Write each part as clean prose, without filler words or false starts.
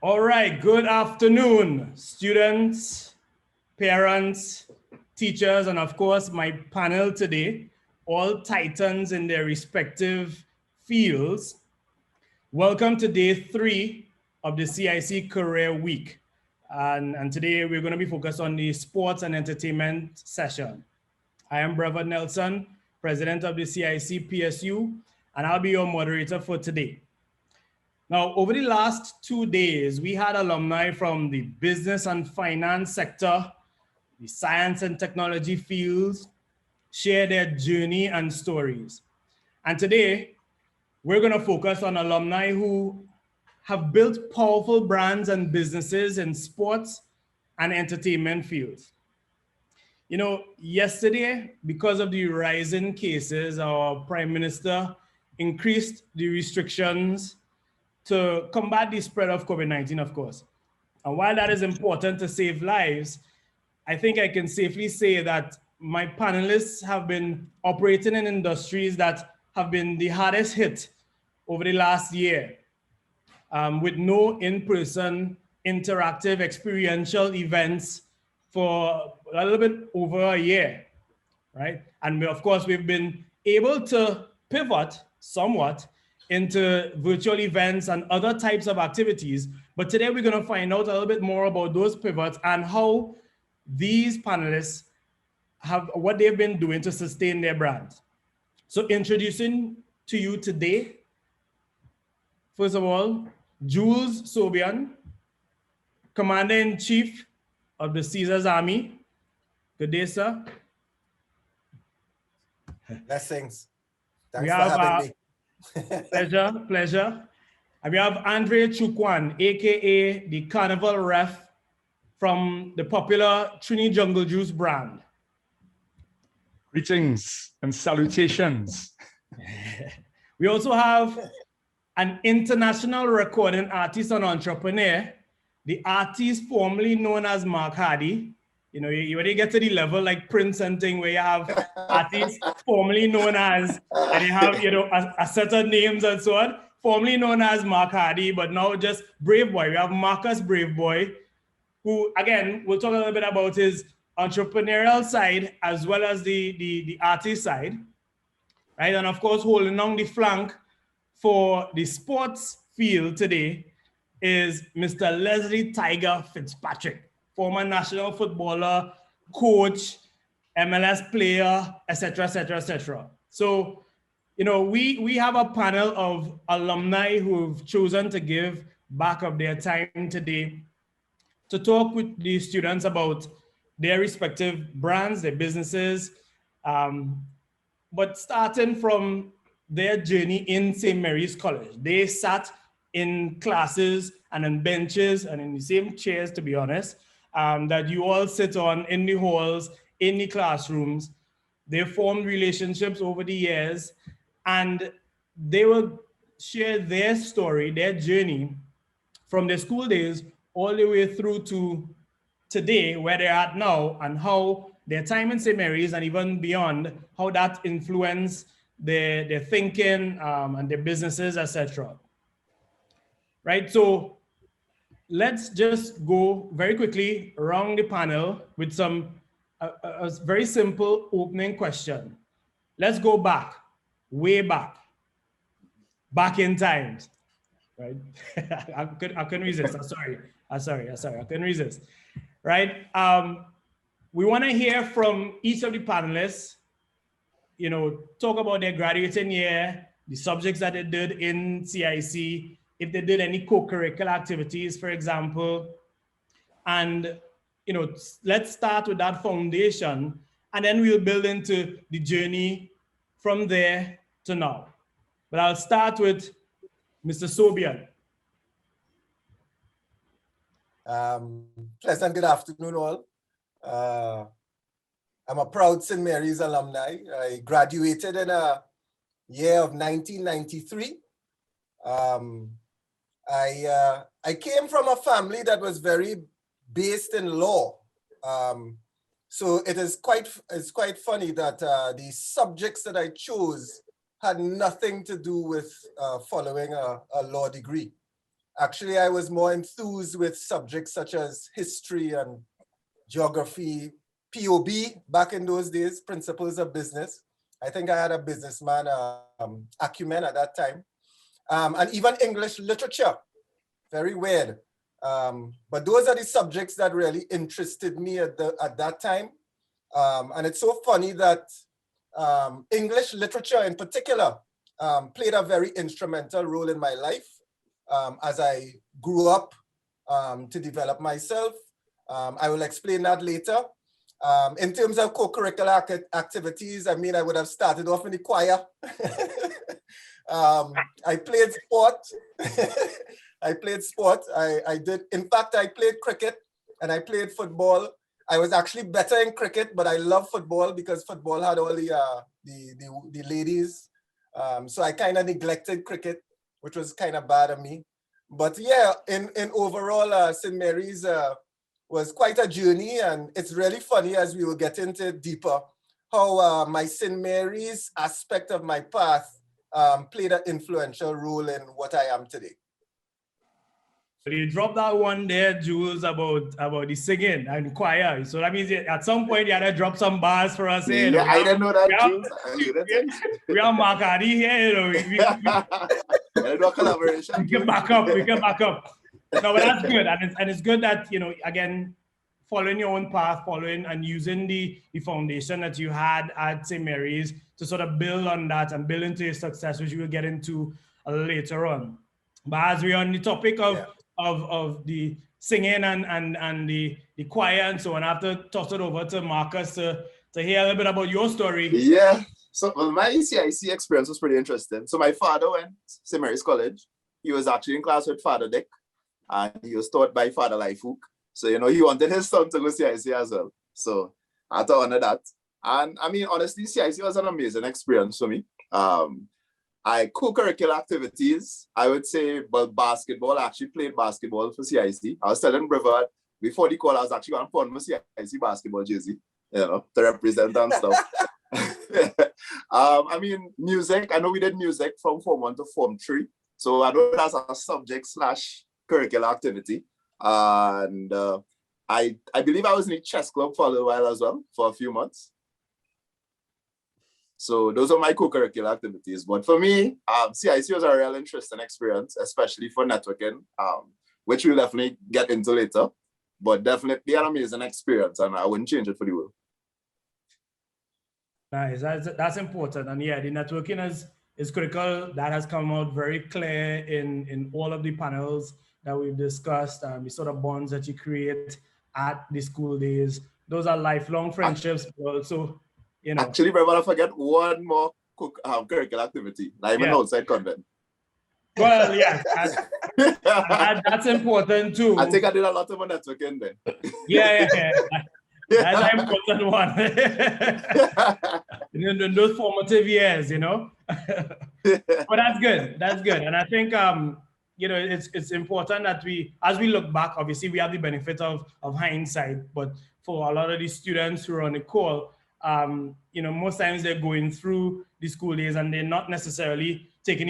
All right, good afternoon, students, parents, teachers, and of course, my panel today, all titans in their respective fields. Welcome to day 3 of the CIC Career Week. And today we're going to be focused on the sports and entertainment session. I am Brevard Nelson, president of the CIC PSU, and I'll be your moderator for today. Now, over the last 2 days, we had alumni from the business and finance sector, the science and technology fields, share their journey and stories. And today, we're going to focus on alumni who have built powerful brands and businesses in sports and entertainment fields. You know, yesterday, because of the rising cases, our Prime Minister increased the restrictions to combat the spread of COVID-19, of course. And while that is important to save lives, I think I can safely say that my panelists have been operating in industries that have been the hardest hit over the last year, with no in-person interactive experiential events for a little bit over a year, right? And of course, we've been able to pivot somewhat into virtual events and other types of activities. But today we're going to find out a little bit more about those pivots and how these panelists have what they've been doing to sustain their brands. So introducing to you today, first of all, Jules Sobion, Commander-in-Chief of the Caesar's Army. Good day, sir. Blessings. Thanks for having me. Pleasure. And we have Andre Quan, aka the Carnival Ref from the popular Trini Jungle Juice brand. Greetings and salutations. We also have an international recording artist and entrepreneur, the artist formerly known as Mark Hardy. You know, you already get to the level like Prince and thing where you have artists formerly known as, and you have, you know, a set of names and so on, formerly known as Mark Hardy, but now just Braveboy. We have Marcus Braveboy, who, again, we'll talk a little bit about his entrepreneurial side as well as the artist side, right? And of course, holding on the flank for the sports field today is Mr. Leslie Tigre Fitzpatrick, former national footballer, coach, MLS player, etc., etc., etc. So, you know, we have a panel of alumni who've chosen to give back of their time today to talk with the students about their respective brands, their businesses, but starting from their journey in St. Mary's College. They sat in classes and in benches and in the same chairs, to be honest, that you all sit on in the halls, in the classrooms. They formed relationships over the years, and they will share their story, their journey from their school days all the way through to today, where they're at now, and how their time in St. Mary's and even beyond, how that influenced their thinking and their businesses, etc. Right, so let's just go very quickly around the panel with some a very simple opening question. Let's go back, way back in time, right? I couldn't resist. I'm sorry. I couldn't resist, right? We want to hear from each of the panelists. You know, talk about their graduating year, the subjects that they did in CIC, if they did any co-curricular activities, for example. And, you know, let's start with that foundation, and then we'll build into the journey from there to now. But I'll start with Mr. Sobion. Pleasant good afternoon, all. I'm a proud St. Mary's alumni. I graduated in a year of 1993. I came from a family that was very based in law. So it's quite funny that the subjects that I chose had nothing to do with following a law degree. Actually, I was more enthused with subjects such as history and geography, POB back in those days, principles of business. I think I had a businessman acumen at that time. And even English literature, very weird. But those are the subjects that really interested me at that time. And it's so funny that English literature in particular played a very instrumental role in my life as I grew up to develop myself. I will explain that later. In terms of co-curricular activities, I mean, I would have started off in the choir. I played sport. In fact, I played cricket and I played football. I was actually better in cricket, but I love football because football had all the ladies. So I kind of neglected cricket, which was kind of bad of me. But yeah, in overall, St. Mary's was quite a journey, and it's really funny as we will get into it deeper, how my St. Mary's aspect of my path played an influential role in what I am today. So you dropped that one there, Jules, about the singing and choir. So that means at some point you had to drop some bars for us. Yeah, You know, I didn't know that, Jules. We are Makadi here, you know. We do a collaboration. We can back up. No, but that's good. And it's good that, you know, again, following your own path, following and using the foundation that you had at St. Mary's to sort of build on that and build into your success, which we will get into later on. But as we're on the topic of the singing and the choir and so on, I have to toss it over to Marcus to hear a little bit about your story. Yeah. So my CIC experience was pretty interesting. So my father went to St. Mary's College. He was actually in class with Father Dick, and he was taught by Father Lifehook. So, you know, he wanted his son to go CIC as well. So I had to honor that. And I mean, honestly, CIC was an amazing experience for me. Co-curricular activities, I would say, but basketball, I actually played basketball for CIC. I was telling Brevard before the call, I was actually going to put on my CIC basketball jersey, you know, to represent and stuff. I mean, music, I know we did music from Form 1 to Form 3. So I know that's a subject/curricular activity. And I believe I was in the chess club for a little while as well, for a few months. So those are my co-curricular activities. But for me, CIC was a real interesting experience, especially for networking, which we'll definitely get into later. But definitely an amazing experience, and I wouldn't change it for the world. Nice, that's important. And yeah, the networking is critical. That has come out very clear in all of the panels that we've discussed. The sort of bonds that you create at the school days. Those are lifelong friendships, but also, you know. Actually, Brevard, I forget one more curricular activity, not even outside convent. Well, yeah, that's important too. I think I did a lot of networking then. Yeah. That's an important one. In those formative years, you know. But that's good. And I think you know, it's important that as we look back, obviously we have the benefit of hindsight, but for a lot of these students who are on the call, you know, most times they're going through the school days and they're not necessarily taking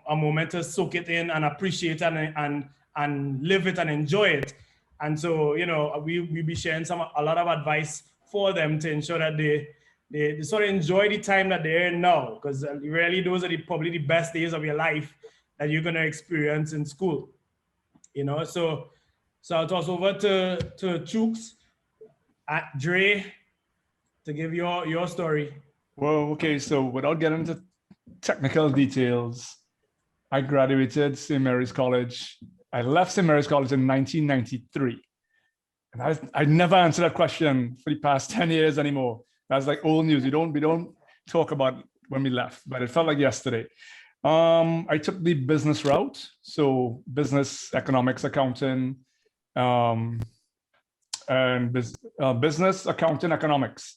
a moment to soak it in and appreciate and live it and enjoy it. And so, you know, we'll be sharing a lot of advice for them to ensure that they sort of enjoy the time that they're in now, because really those are probably the best days of your life that you're going to experience in school, you know. So I'll toss over to Chooks at Dre to give your story. Well, okay, so without getting into technical details, I graduated St. Mary's College. I left St. Mary's College in 1993. And I never answered that question for the past 10 years anymore. That's like old news. We don't talk about when we left, but it felt like yesterday. I took the business route. So business, economics, accounting, and business, accounting, economics.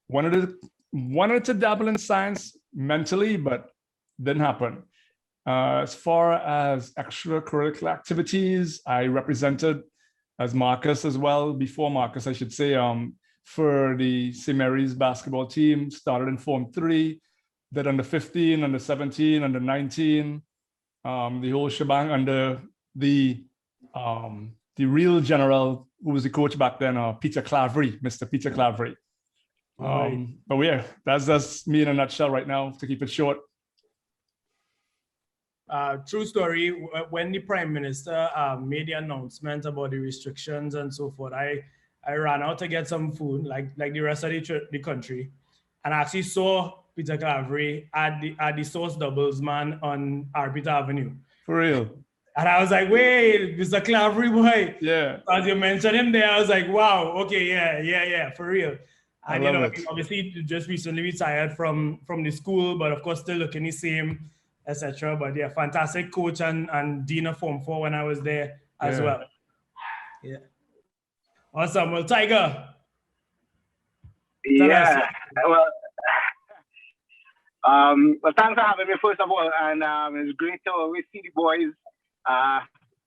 Wanted to dabble in science mentally, but didn't happen. As far as extracurricular activities, I represented as Marcus as well, before Marcus, I should say, for the St. Mary's basketball team, started in Form 3, did under 15, under 17, under 19, the whole shebang, under the real general who was the coach back then, Peter Clavery, Mr. Peter Clavery. But yeah, that's me in a nutshell right now, to keep it short. True story. When the Prime Minister made the announcement about the restrictions and so forth, I ran out to get some food, like the rest of the country, and I actually saw Peter Clavery at the Sauce Doubles man on Arbiter Avenue. For real. And I was like, wait, Mr. Clavery boy. Yeah. As you mentioned him there, I was like, wow, okay, yeah, for real. And you know, obviously just recently retired from the school, but of course still looking the same, etc. But yeah, fantastic coach and dean of Form 4 when I was there as well. Yeah. Awesome. Well, Tigre. Yeah. Well, thanks for having me first of all, and it's great to always see the boys.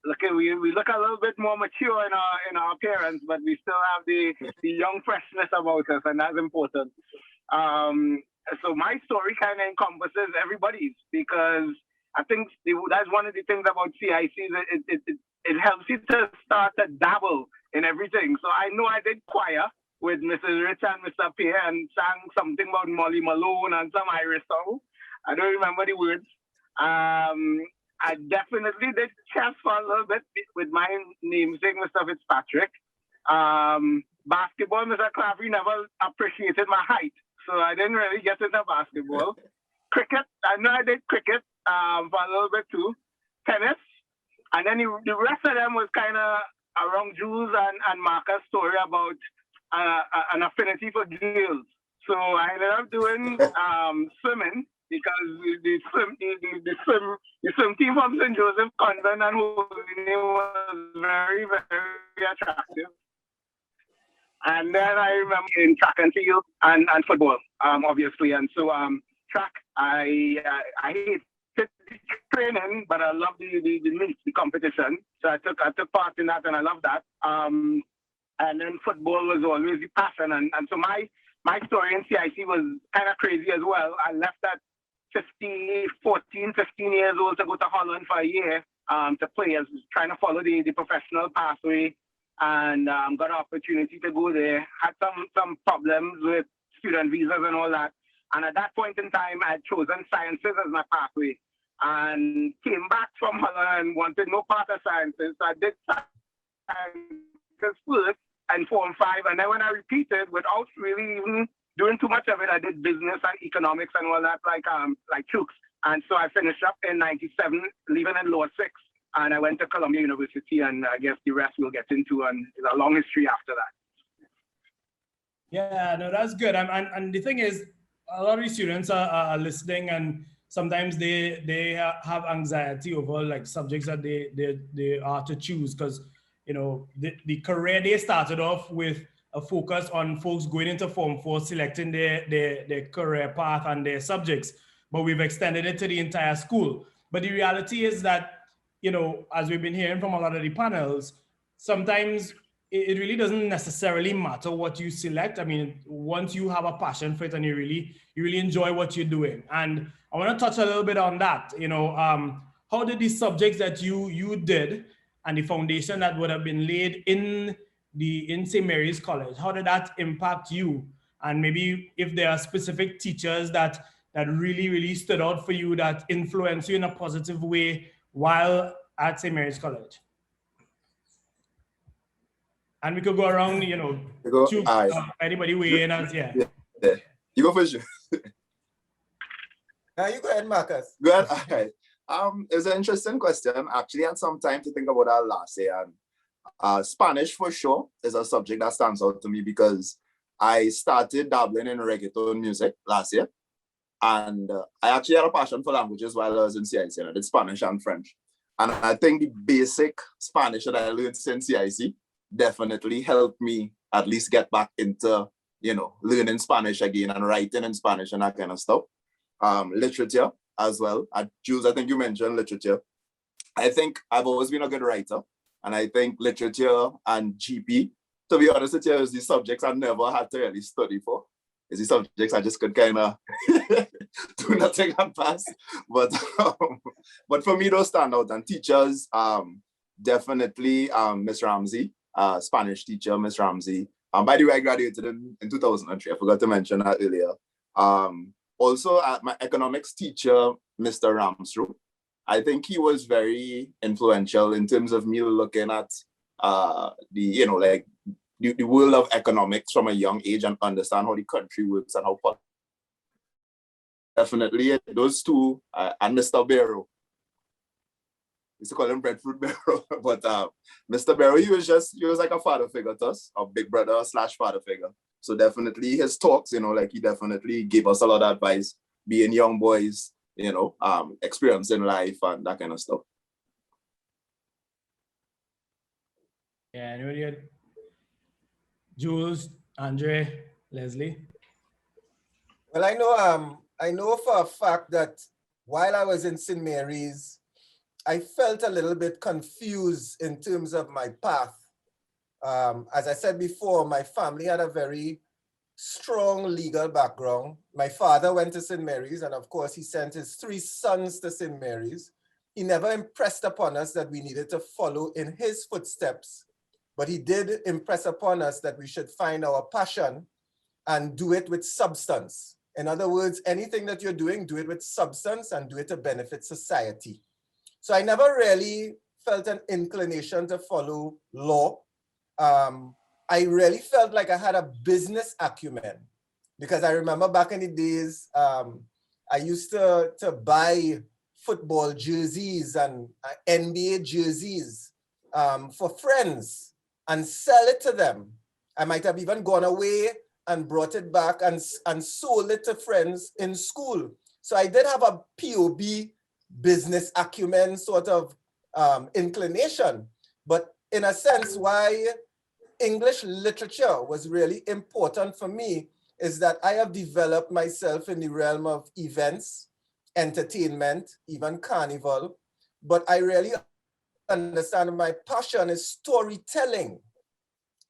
We look a little bit more mature in our appearance, but we still have the young freshness about us, and that's important. So my story kind of encompasses everybody's, because I think that's one of the things about CIC. It helps you to start to dabble in everything. So I know I did choir with Mrs. Rich and Mr. Pierre and sang something about Molly Malone and some Irish song. I don't remember the words. I definitely did chess for a little bit with my namesake, Mr. Fitzpatrick. Basketball, Mr. Clavery never appreciated my height, so I didn't really get into basketball. Cricket, I know I did cricket for a little bit too. Tennis, and then the rest of them was kind of around Jules and Marcus' story about an affinity for girls. So I ended up doing swimming, because the swim team from St. Joseph Convent and Holy was very, very attractive. And then I remember in track and field and football, obviously. And so track, I hate training, but I love the meet, the competition. So I took part in that, and I love that. And then football was always the passion. And so my story in CIC was kind of crazy as well. I left at 15 years old to go to Holland for a year to play, as trying to follow the professional pathway, and got an opportunity to go there. Had some problems with student visas and all that. And at that point in time, I had chosen sciences as my pathway, and came back from Holland and wanted no part of sciences. So I did sciences first and Form 5. And then when I repeated, without really even doing too much of it, I did business and economics and all that, like Choo. And so I finished up in 97, leaving in Law 6. And I went to Columbia University, and I guess the rest we'll get into, and it's a long history after that. Yeah, no, that's good. And the thing is, a lot of these students are listening, and sometimes they have anxiety over like subjects that they are to choose, because you know the career they started off with a focus on folks going into Form 4, selecting their career path and their subjects, but we've extended it to the entire school. But the reality is that, you know, as we've been hearing from a lot of the panels, sometimes it really doesn't necessarily matter what you select. I mean, once you have a passion for it and you really enjoy what you're doing. And I want to touch a little bit on that. You know, how did these subjects that you did and the foundation that would have been laid in St. Mary's College, how did that impact you? And maybe if there are specific teachers that really, really stood out for you, that influenced you in a positive way while at St. Mary's College. And we could go around, you know, anybody weigh in as, yeah. You go first. Now you go ahead, Marcus. Go ahead. All right. It's an interesting question. Actually, I had some time to think about that last year. And Spanish, for sure, is a subject that stands out to me, because I started dabbling in reggaeton music last year. And I actually had a passion for languages while I was in CIC. I did Spanish and French. And I think the basic Spanish that I learned since CIC definitely helped me at least get back into, you know, learning Spanish again and writing in Spanish and that kind of stuff. Literature as well. Jules, I think you mentioned literature. I think I've always been a good writer. And I think literature and GP, to be honest with you, is the subjects I never had to really study for. It's the subjects I just could kind of do nothing and pass. But for me, those stand out. And teachers, definitely Miss Ramsey, Spanish teacher, Miss Ramsey. By the way, I graduated in 2003. I forgot to mention that earlier. Also, my economics teacher, Mr. Ramsrow. I think he was very influential in terms of me looking at the world of economics from a young age and understand how the country works and how definitely those two and Mr. Barrow. We used to call him Breadfruit Barrow, but Mr. Barrow, he was like a father figure to us, a big brother / father figure. So definitely his talks, he definitely gave us a lot of advice, being young boys, experiencing life and that kind of stuff. Yeah, anybody? Jules, Andre, Leslie? Well, I know for a fact that while I was in St. Mary's, I felt a little bit confused in terms of my path. As I said before, my family had a very strong legal background. My father went to St. Mary's, and of course, he sent his 3 sons to St. Mary's. He never impressed upon us that we needed to follow in his footsteps, but he did impress upon us that we should find our passion and do it with substance. In other words, anything that you're doing, do it with substance and do it to benefit society. So I never really felt an inclination to follow law. I really felt like I had a business acumen, because I remember back in the days, I used to buy football jerseys and NBA jerseys for friends and sell it to them. I might have even gone away and brought it back and sold it to friends in school. So I did have a POB business acumen sort of inclination. But in a sense, why English literature was really important for me is that I have developed myself in the realm of events, entertainment, even carnival. But I really understand my passion is storytelling,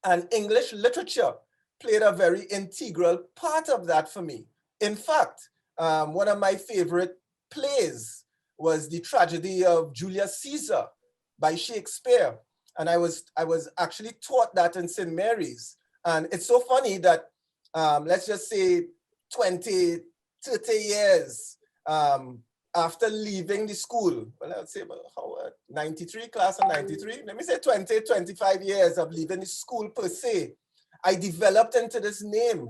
and English literature played a very integral part of that for me. In fact, one of my favorite plays was the tragedy of Julius Caesar by Shakespeare. And I was actually taught that in St. Mary's. And it's so funny that, let's just say 20, 30 years after leaving the school, well, I would say about 93, class of 93, let me say 20, 25 years of leaving the school per se, I developed into this name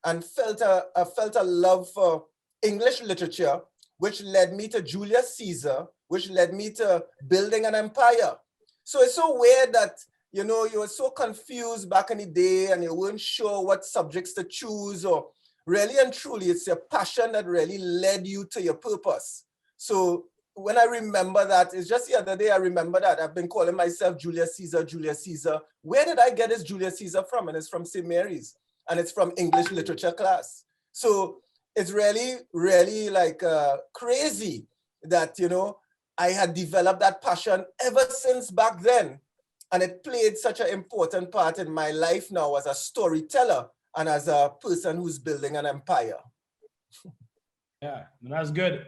and felt a love for English literature, which led me to Julius Caesar, which led me to building an empire. So it's so weird that, you were so confused back in the day and you weren't sure what subjects to choose, or really and truly, it's your passion that really led you to your purpose. So when I remember that, it's just the other day I remember that I've been calling myself Julius Caesar, Julius Caesar. Where did I get this Julius Caesar from? And it's from St. Mary's, and it's from English literature class. So it's really, really like crazy that, I had developed that passion ever since back then. And it played such an important part in my life now as a storyteller and as a person who's building an empire. Yeah, that's good.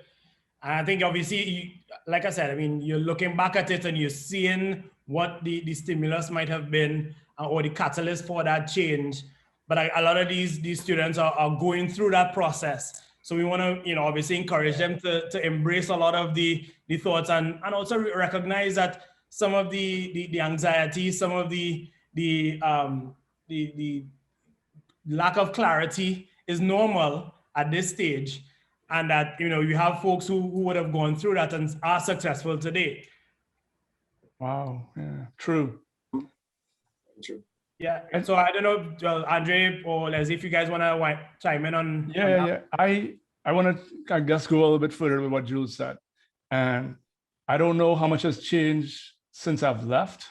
And I think obviously, like I said, I mean, you're looking back at it and you're seeing what the stimulus might have been or the catalyst for that change. But a lot of these students are going through that process. So we want to, obviously encourage them to embrace a lot of the thoughts and also recognize that some of the anxiety, some of the lack of clarity is normal at this stage. And that, you have folks who would have gone through that and are successful today. Wow, yeah, true. True. Yeah, and so I don't know, Andre or Leslie, if you guys want to chime in on. Yeah. I want to, I guess, go a little bit further with what Jules said. And I don't know how much has changed since I've left,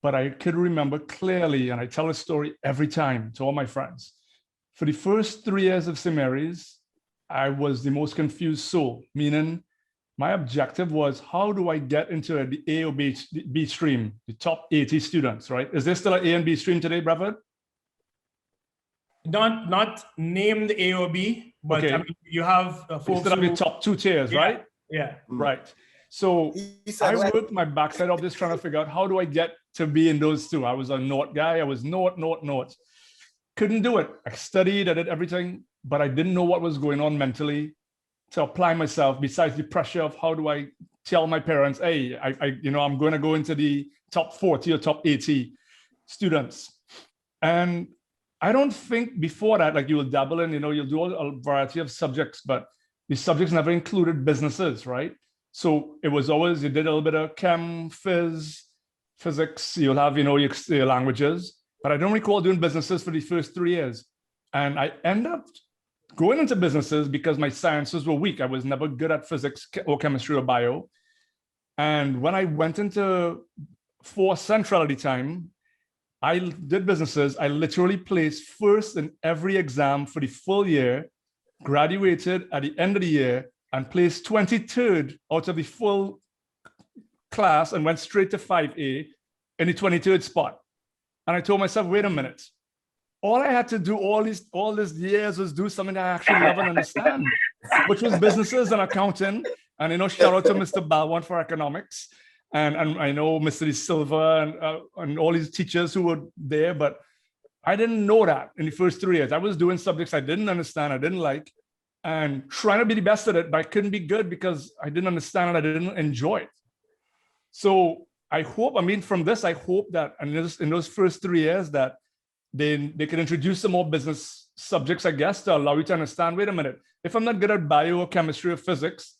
but I could remember clearly, and I tell this story every time to all my friends. For the first 3 years of St. Mary's, I was the most confused soul, meaning my objective was, how do I get into the A or B stream, the top 80 students, right? Is there still an A and B stream today, Brevard? Not named A or B, but okay. I mean, you have folks still have the top 2 tiers, yeah, right? Yeah. Right. So He said, I well, worked my backside off just trying to figure out how do I get to be in those two. I was a note guy. I was note. Couldn't do it. I studied, I did everything, but I didn't know what was going on mentally to apply myself besides the pressure of how do I tell my parents, hey, I'm going to go into the top 40 or top 80 students. And I don't think before that, like you will dabble in, you'll do a variety of subjects, but the subjects never included businesses, right? So it was always, you did a little bit of chem, physics, you'll have, your languages, but I don't recall doing businesses for the first 3 years. And I end up going into businesses because my sciences were weak. I was never good at physics or chemistry or bio. And when I went into for centrality time, I did businesses. I literally placed first in every exam for the full year, graduated at the end of the year, and placed 23rd out of the full class and went straight to 5A in the 23rd spot. And I told myself, wait a minute. All I had to do all these years was do something I actually love and understand, which was businesses and accounting. And, shout out to Mr. Balwan for economics. And I know Mr. Silva and all these teachers who were there, but I didn't know that in the first 3 years. I was doing subjects I didn't understand, I didn't like, and trying to be the best at it, but I couldn't be good because I didn't understand it, I didn't enjoy it. So I hope, from this, I hope that in those first 3 years that they can introduce some more business subjects, I guess, to allow you to understand, wait a minute, if I'm not good at bio or chemistry or physics,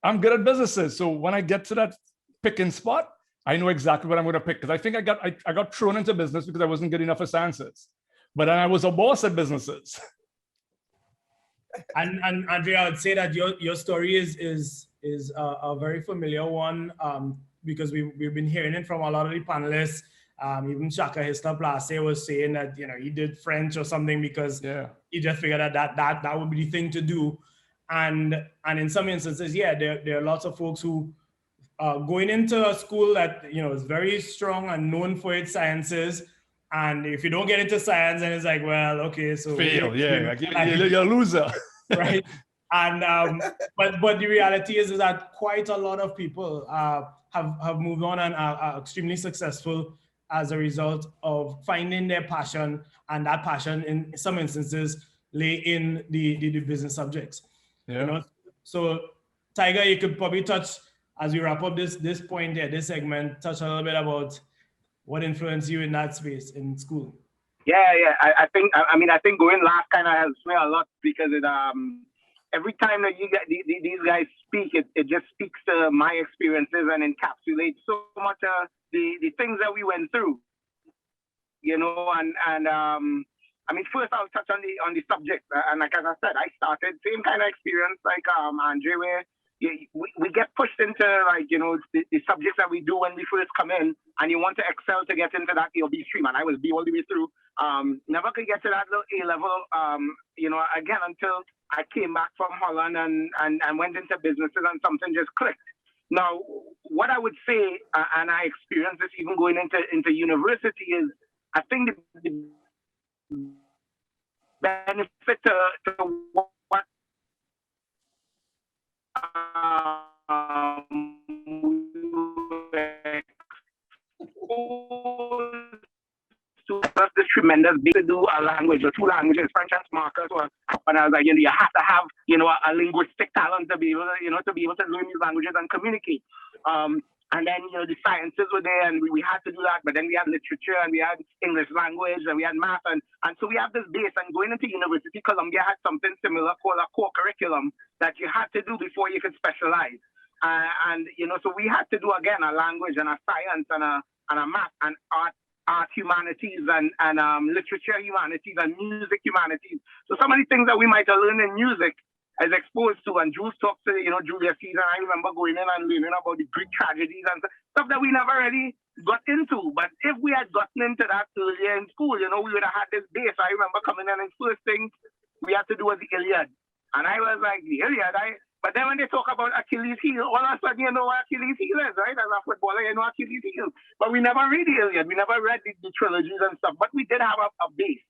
I'm good at businesses. So when I get to that picking spot, I know exactly what I'm going to pick. Because I think I got thrown into business because I wasn't good enough for sciences. But then I was a boss at businesses. And Andrea, I would say that your story is a very familiar one because we've been hearing it from a lot of the panelists. Even Shaka Hista Place was saying that he did French or something because he just figured that would be the thing to do. And in some instances, there are lots of folks who going into a school that is very strong and known for its sciences. And if you don't get into science, then it's like, well, okay, so fail, you're a loser. Right. And but the reality is that quite a lot of people have moved on and are extremely successful as a result of finding their passion, and that passion in some instances lay in the business subjects. So Tigre, you could probably touch, as we wrap up this point here, this segment, touch a little bit about what influenced you in that space in school. I think going last kind of helps me a lot because it every time that you get these guys speak, it just speaks to my experiences and encapsulates so much of the things that we went through, first I'll touch on the subject, and like as I said, I started same kind of experience like Andre, where we get pushed into the subjects that we do when we first come in, and you want to excel to get into that A or B stream, and I was B all the way through. Never could get to that little A level, again, until I came back from Holland and went into businesses and something just clicked. Now, what I would say, and I experienced this even going into university, is I think the benefit to what to this tremendous big to do a language or two languages, French and Marcus, and I was like, you have to have, a linguistic talent to be able to learn these languages and communicate. And then, the sciences were there and we had to do that, but then we had literature and we had English language and we had math. And so we have this base, and going into University, Columbia had something similar called a core curriculum that you had to do before you could specialize. So we had to do, again, a language and a science and a math and art humanities and literature humanities and music humanities. So some of the things that we might have learned in music is exposed to, and Jules talks to, Julius Caesar. I remember going in and learning about the Greek tragedies and stuff that we never really got into. But if we had gotten into that earlier in school, we would have had this base. I remember coming in and first thing we had to do was the Iliad. And I was like, the Iliad, but then when they talk about Achilles' heel, all of a sudden you know what Achilles' heel is, right? As a footballer, you know Achilles' heel. But we never read the Iliad. We never read the trilogies and stuff. But we did have a base.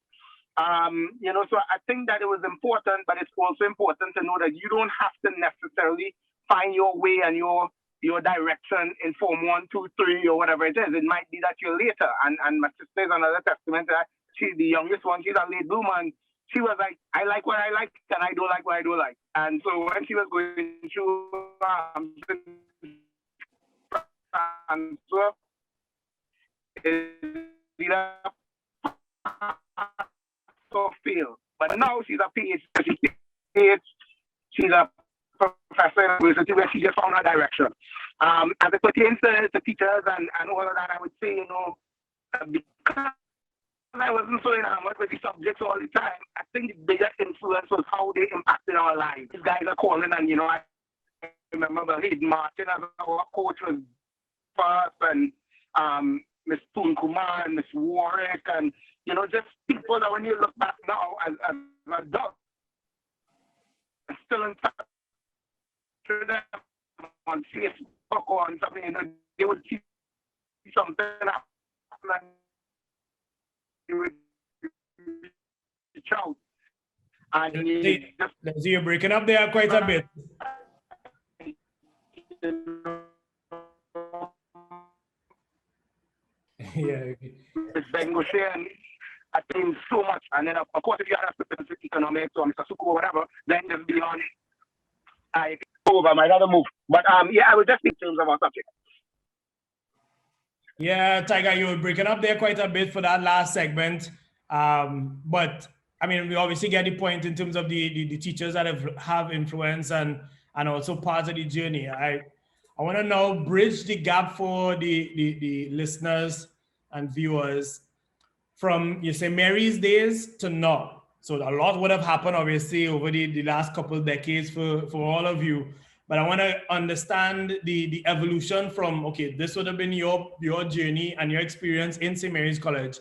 So I think that it was important, but it's also important to know that you don't have to necessarily find your way and your your direction in Form 1, 2, 3, or whatever it is. It might be that you're later. And my sister is another testament to that. She's the youngest one. She's a late bloomer. And she was like, I like what I like, and I don't like what I don't like. And so when she was going through so fail. But now she's a PhD. She's a professor in university where she just found her direction. As it pertains to teachers and all of that, I would say, because I wasn't so enamored with the subjects all the time, I think the bigger influence was how they impacted our lives. These guys are calling, and I remember Martin as our coach was first, and Miss Kumar and Miss Warwick, and just people that when you look back now as adults, still in touch with them on Facebook or on something, they would see something up and they would reach out. And you're breaking up there quite a bit. Yeah. It's Bengushian. I think so much. And then, of course, if you have specific economics or Mr. Suku or whatever, then just beyond, I might have to move. But yeah, I would just speak in terms of our subject. Yeah, Tigre, you were breaking up there quite a bit for that last segment. But I mean, we obviously get the point in terms of the teachers that have influence and also part of the journey. I want to now bridge the gap for the listeners and viewers from, you say, Mary's days to now. So a lot would have happened, obviously, over the last couple of decades for all of you. But I want to understand the evolution from, okay, this would have been your journey and your experience in St. Mary's College.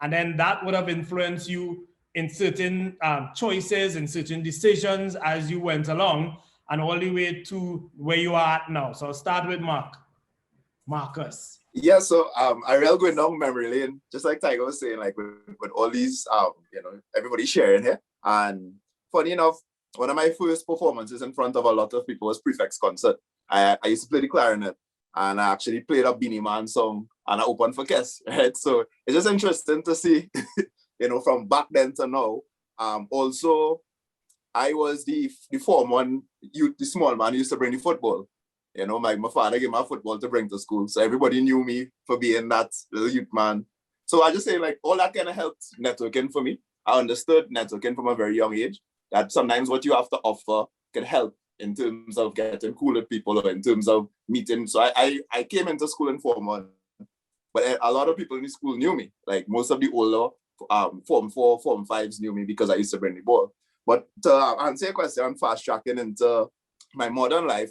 And then that would have influenced you in certain choices and certain decisions as you went along, and all the way to where you are at now. So I'll start with Marcus. Yeah, so I really going down memory lane, just like Tigre was saying, like with all these, everybody sharing here. And funny enough, one of my first performances in front of a lot of people was Prefect's concert. I used to play the clarinet, and I actually played a Beanie Man song, and I opened for Kes, right? So it's just interesting to see, from back then to now. Also, I was the Form 1 youth, the small man who used to bring the football. My father gave me a football to bring to school. So everybody knew me for being that little youth man. So I just say, like, all that kind of helped networking for me. I understood networking from a very young age, that sometimes what you have to offer can help in terms of getting cool with people or in terms of meeting. So I came into school in Form 1, but a lot of people in the school knew me. Like most of the older Form 4, Form 5s knew me because I used to bring the ball. But to answer your question, I'm fast tracking into my modern life.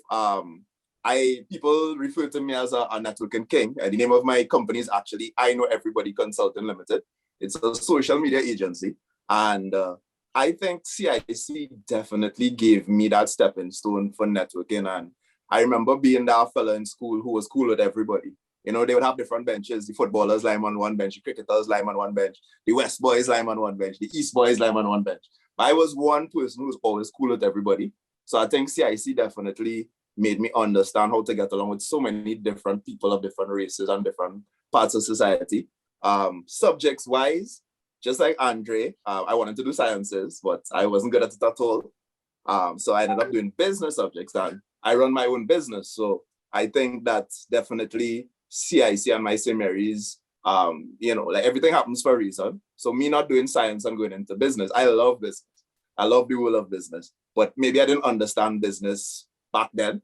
People refer to me as a networking king. The name of my company is actually I Know Everybody Consulting Limited. It's a social media agency. And I think CIC definitely gave me that stepping stone for networking. And I remember being that fella in school who was cool with everybody. They would have different benches. The footballers lie on one bench, the cricketers lie on one bench, the West boys lie on one bench, the East boys lie on one bench. I was one person who was always cool with everybody. So I think CIC definitely made me understand how to get along with so many different people of different races and different parts of society. Subjects wise, just like Andre, I wanted to do sciences, but I wasn't good at it at all. So I ended up doing business subjects, and I run my own business. So I think that definitely CIC and my St. Mary's, like everything happens for a reason. So me not doing science and going into business, I love business. I love the world of business, but maybe I didn't understand business back then,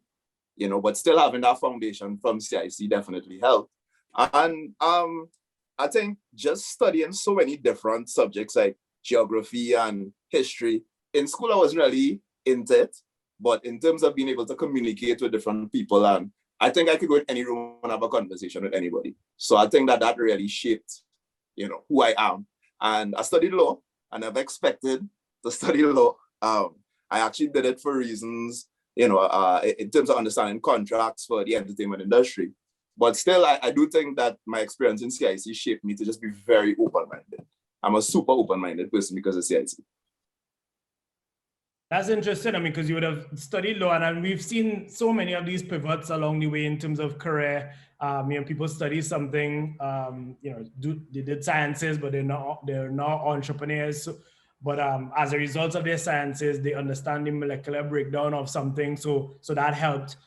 but still having that foundation from CIC definitely helped. And I think just studying so many different subjects like geography and history, in school I wasn't really into it, but in terms of being able to communicate with different people, and I think I could go in any room and have a conversation with anybody. So I think that really shaped, who I am. And I studied law. I never expected to study law. I actually did it for reasons, in terms of understanding contracts for the entertainment industry. But still, I do think that my experience in CIC shaped me to just be very open-minded. I'm a super open-minded person because of CIC. That's interesting. I mean, because you would have studied law, and we've seen so many of these pivots along the way in terms of career. People study something, they did sciences, but they're not entrepreneurs. But as a result of their sciences, they understand the molecular breakdown of something. So that helped.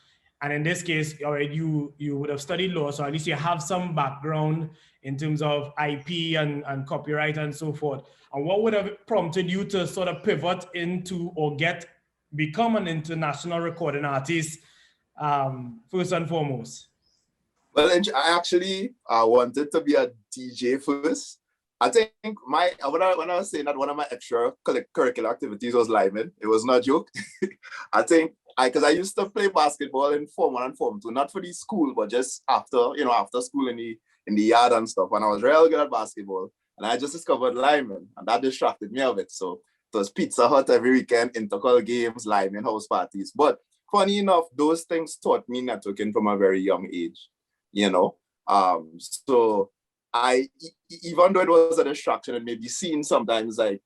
And in this case, all right, you would have studied law, so at least you have some background in terms of IP and copyright and so forth. And what would have prompted you to sort of pivot into or become an international recording artist, first and foremost? Well, I actually wanted to be a DJ first. I think when I was saying that one of my extracurricular activities was liming, it was not a joke. I think because I used to play basketball in Form 1 and Form 2, not for the school, but just after school in the yard and stuff. And I was real good at basketball. And I just discovered lineman, and that distracted me of it. So it was Pizza Hut every weekend, intercol games, lineman, house parties. But funny enough, those things taught me networking from a very young age, So even though it was a distraction, it may be seen sometimes like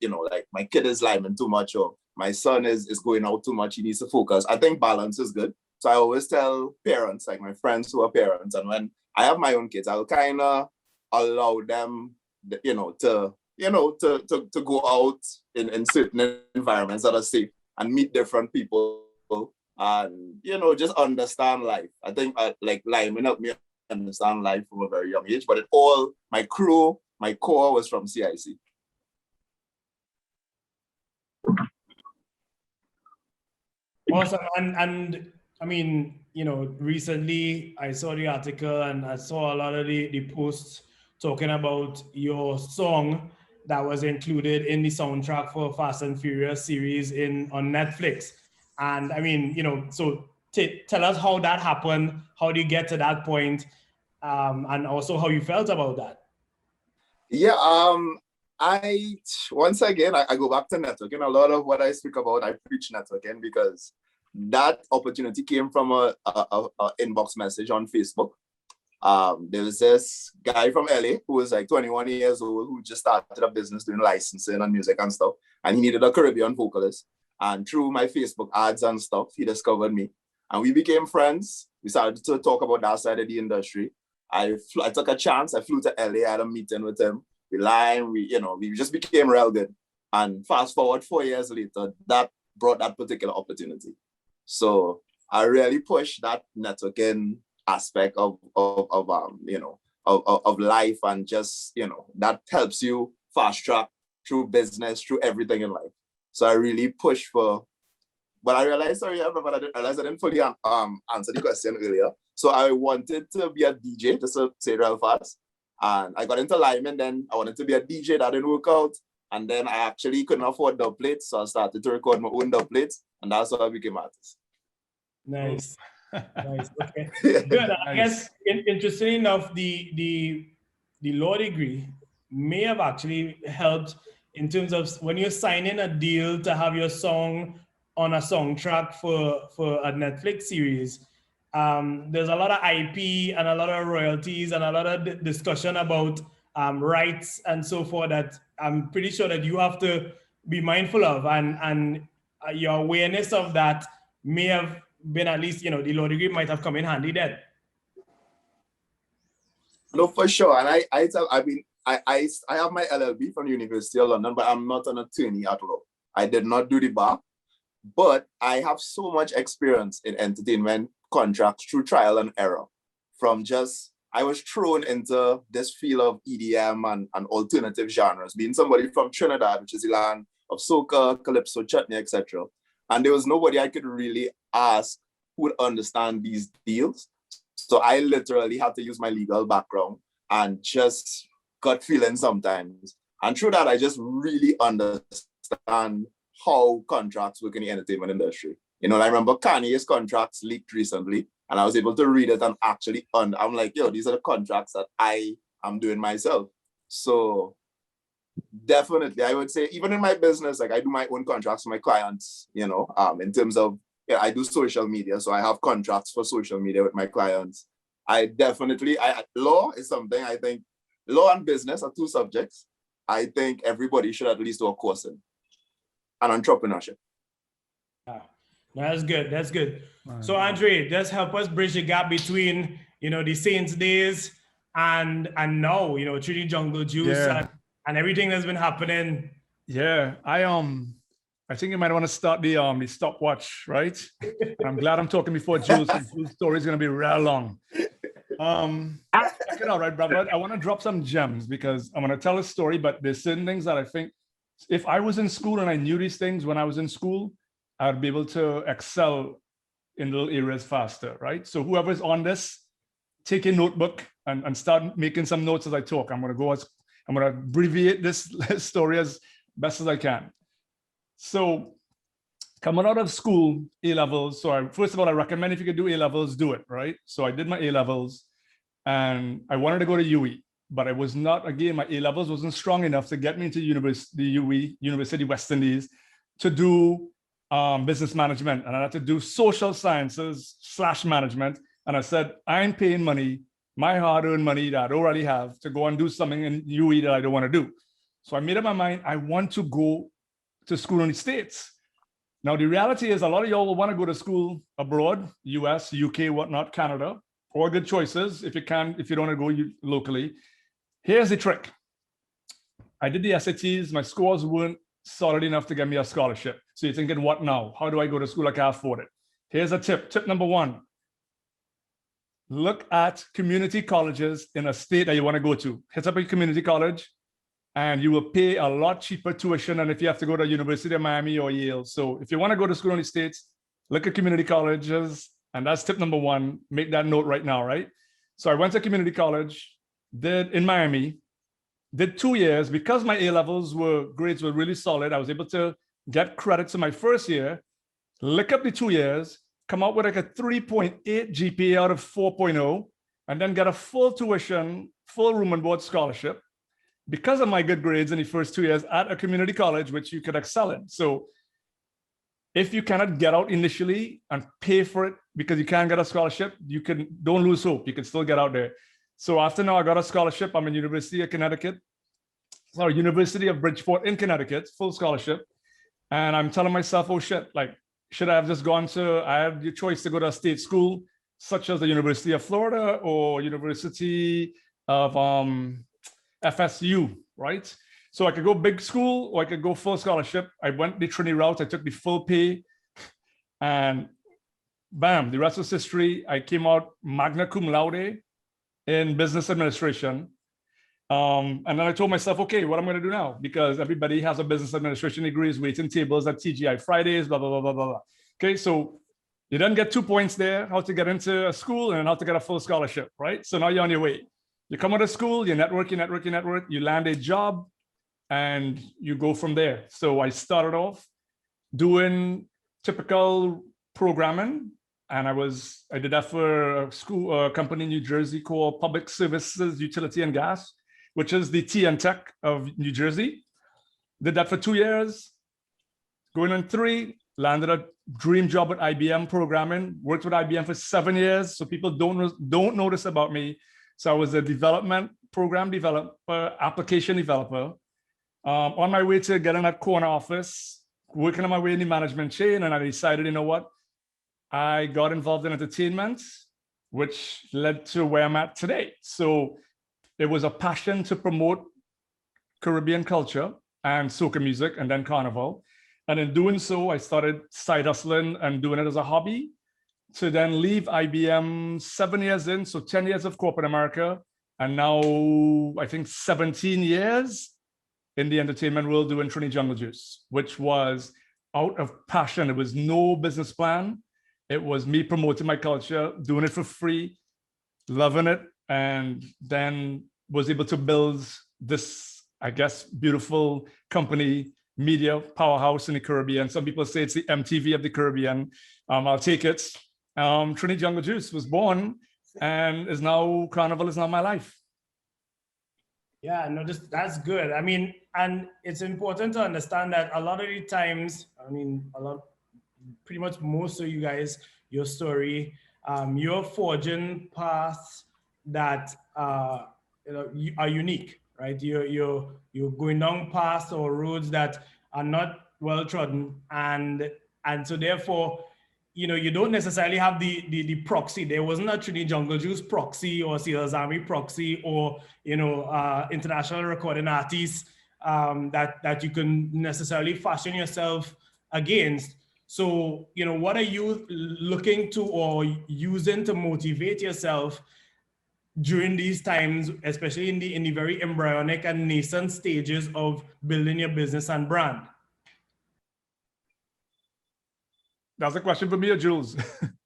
my kid is lineman too much, or my son is going out too much, he needs to focus. I think balance is good. So I always tell parents, like my friends who are parents, and when I have my own kids, I'll kind of allow them, to go out in certain environments that are safe and meet different people and, just understand life. I think like lineman helped me understand life from a very young age, but my core was from CIC. Awesome. And I mean, recently I saw the article and I saw a lot of the posts talking about your song that was included in the soundtrack for Fast and Furious series on Netflix. And I mean, so tell us how that happened. How do you get to that point? And also how you felt about that. Yeah, once again, I go back to networking. A lot of what I speak about, I preach networking because that opportunity came from a inbox message on Facebook. There was this guy from LA who was like 21 years old who just started a business doing licensing and music and stuff. And he needed a Caribbean vocalist. And through my Facebook ads and stuff, he discovered me. And we became friends. We started to talk about that side of the industry. I took a chance. I flew to LA. I had a meeting with him. We lined. We just became real good. And fast forward 4 years later, that brought that particular opportunity. So I really pushed that networking aspect of life, and just that helps you fast track through business, through everything in life. So I really pushed for. But I realized, I didn't fully answer the question earlier. So I wanted to be a DJ, just to say real fast. And I got into lineman, then I wanted to be a DJ. That didn't work out. And then I actually couldn't afford dub plates. So I started to record my own dub plates. And that's how I became artist. Nice. Nice. Okay. Good. I guess interesting enough, the law degree may have actually helped in terms of when you're signing a deal to have your song on a soundtrack for a Netflix series. There's a lot of IP and a lot of royalties and a lot of discussion about rights and so forth that I'm pretty sure that you have to be mindful of, and your awareness of that may have been, at least, the law degree might have come in handy then. No, for sure. And I have my LLB from the University of London, but I'm not an attorney at all. I did not do the bar, but I have so much experience in entertainment contracts through trial and error. I was thrown into this field of EDM and alternative genres, being somebody from Trinidad, which is the land of soca, calypso, chutney, etc. And there was nobody I could really ask who would understand these deals. So I literally had to use my legal background and just gut feeling sometimes. And through that, I just really understand how contracts work in the entertainment industry. I remember Kanye's contracts leaked recently, and I was able to read it and actually, I'm like, these are the contracts that I am doing myself. So definitely, I would say, even in my business, like I do my own contracts for my clients, in terms of, I do social media. So I have contracts for social media with my clients. Law is something I think, law and business are two subjects I think everybody should at least do a course in, and entrepreneurship. Yeah, that's good. That's good. So Andre, just help us bridge the gap between, you know, the Saints days and now, you know, Trini Jungle Juice and everything that's been happening. Yeah, I think you might want to start the stopwatch, right? And I'm glad I'm talking before Jules. Jules' story is going to be real long. Check it out, right, Brevard? I want to drop some gems because I'm going to tell a story, but there's certain things that I think if I was in school and I knew these things when I was in school, I'd be able to excel in little areas faster, right? So whoever's on this, take a notebook and start making some notes as I talk. I'm going to abbreviate this story as best as I can. So coming out of school, A-levels. So first of all, I recommend if you could do A-levels, do it, right? So I did my A-levels and I wanted to go to UE, but I was not, again, my A-levels wasn't strong enough to get me into University West Indies to do business management. And I had to do social sciences / management. And I said, I'm paying money, my hard-earned money that I already have to go and do something in UE that I don't want to do. So I made up my mind, I want to go to school in the States. Now, the reality is a lot of y'all will want to go to school abroad, US, UK, whatnot, Canada, all good choices if you don't want to go locally. Here's the trick. I did the SATs, my scores weren't solid enough to get me a scholarship. So you're thinking, what now? How do I go to school? I can't afford it. Here's a tip. Tip number one. Look at community colleges in a state that you want to go to. Hit up a community college and you will pay a lot cheaper tuition than if you have to go to University of Miami or Yale. So if you want to go to school in the States, look at community colleges. And that's tip number one. Make that note right now, right? So I went to community college, in Miami, did 2 years. Because my A-levels grades were really solid, I was able to get credits in my first year, lick up the 2 years, come out with like a 3.8 GPA out of 4.0, and then get a full tuition, full room and board scholarship because of my good grades in the first 2 years at a community college, which you could excel in. So if you cannot get out initially and pay for it because you can't get a scholarship, don't lose hope. You can still get out there. So after now I got a scholarship. I'm in University of Bridgeport in Connecticut, full scholarship. And I'm telling myself, oh shit, like, should I have just I had the choice to go to a state school, such as the University of Florida or University of FSU, right? So I could go big school or I could go full scholarship. I went the Trini route. I took the full pay and bam, the rest was history. I came out magna cum laude in business administration. And then I told myself, okay, what I'm going to do now? Because everybody has a business administration degrees, waiting tables at TGI Fridays, blah, blah, blah, blah, blah. Okay, so you then get 2 points there, how to get into a school and how to get a full scholarship, right? So now you're on your way. You come out of school, you network, you land a job, and you go from there. So I started off doing typical programming, and I did that for a company in New Jersey called Public Services, Utility and Gas, which is the TN Tech of New Jersey. Did that for 2 years. Going on 3, landed a dream job at IBM programming, worked with IBM for 7 years. So people don't know this about me. So I was a program developer, application developer. On my way to getting that corner office, working on my way in the management chain, and I decided, you know what? I got involved in entertainment, which led to where I'm at today. So it was a passion to promote Caribbean culture and soca music and then carnival. And in doing so, I started side hustling and doing it as a hobby to then leave IBM 7 years in, so 10 years of corporate America, and now I think 17 years in the entertainment world doing Trini Jungle Juice, which was out of passion. It was no business plan. It was me promoting my culture, doing it for free, loving it, and then was able to build this, I guess, beautiful company, media powerhouse in the Caribbean. Some people say it's the MTV of the Caribbean. I'll take it. Trini Jungle Juice was born and Carnival is now my life. Yeah, no, that's good. I mean, and it's important to understand that a lot of the times, pretty much most of you guys, your story, you're forging paths that are unique, right? You're going down paths or roads that are not well trodden, and And so therefore, you know, you don't necessarily have the proxy. There wasn't a Trini Jungle Juice proxy or Seals Army proxy or, you know, international recording artists that you can necessarily fashion yourself against. So, you know, what are you looking to or using to motivate yourself during these times, especially in the very embryonic and nascent stages of building your business and brand? That's a question for me or Jules?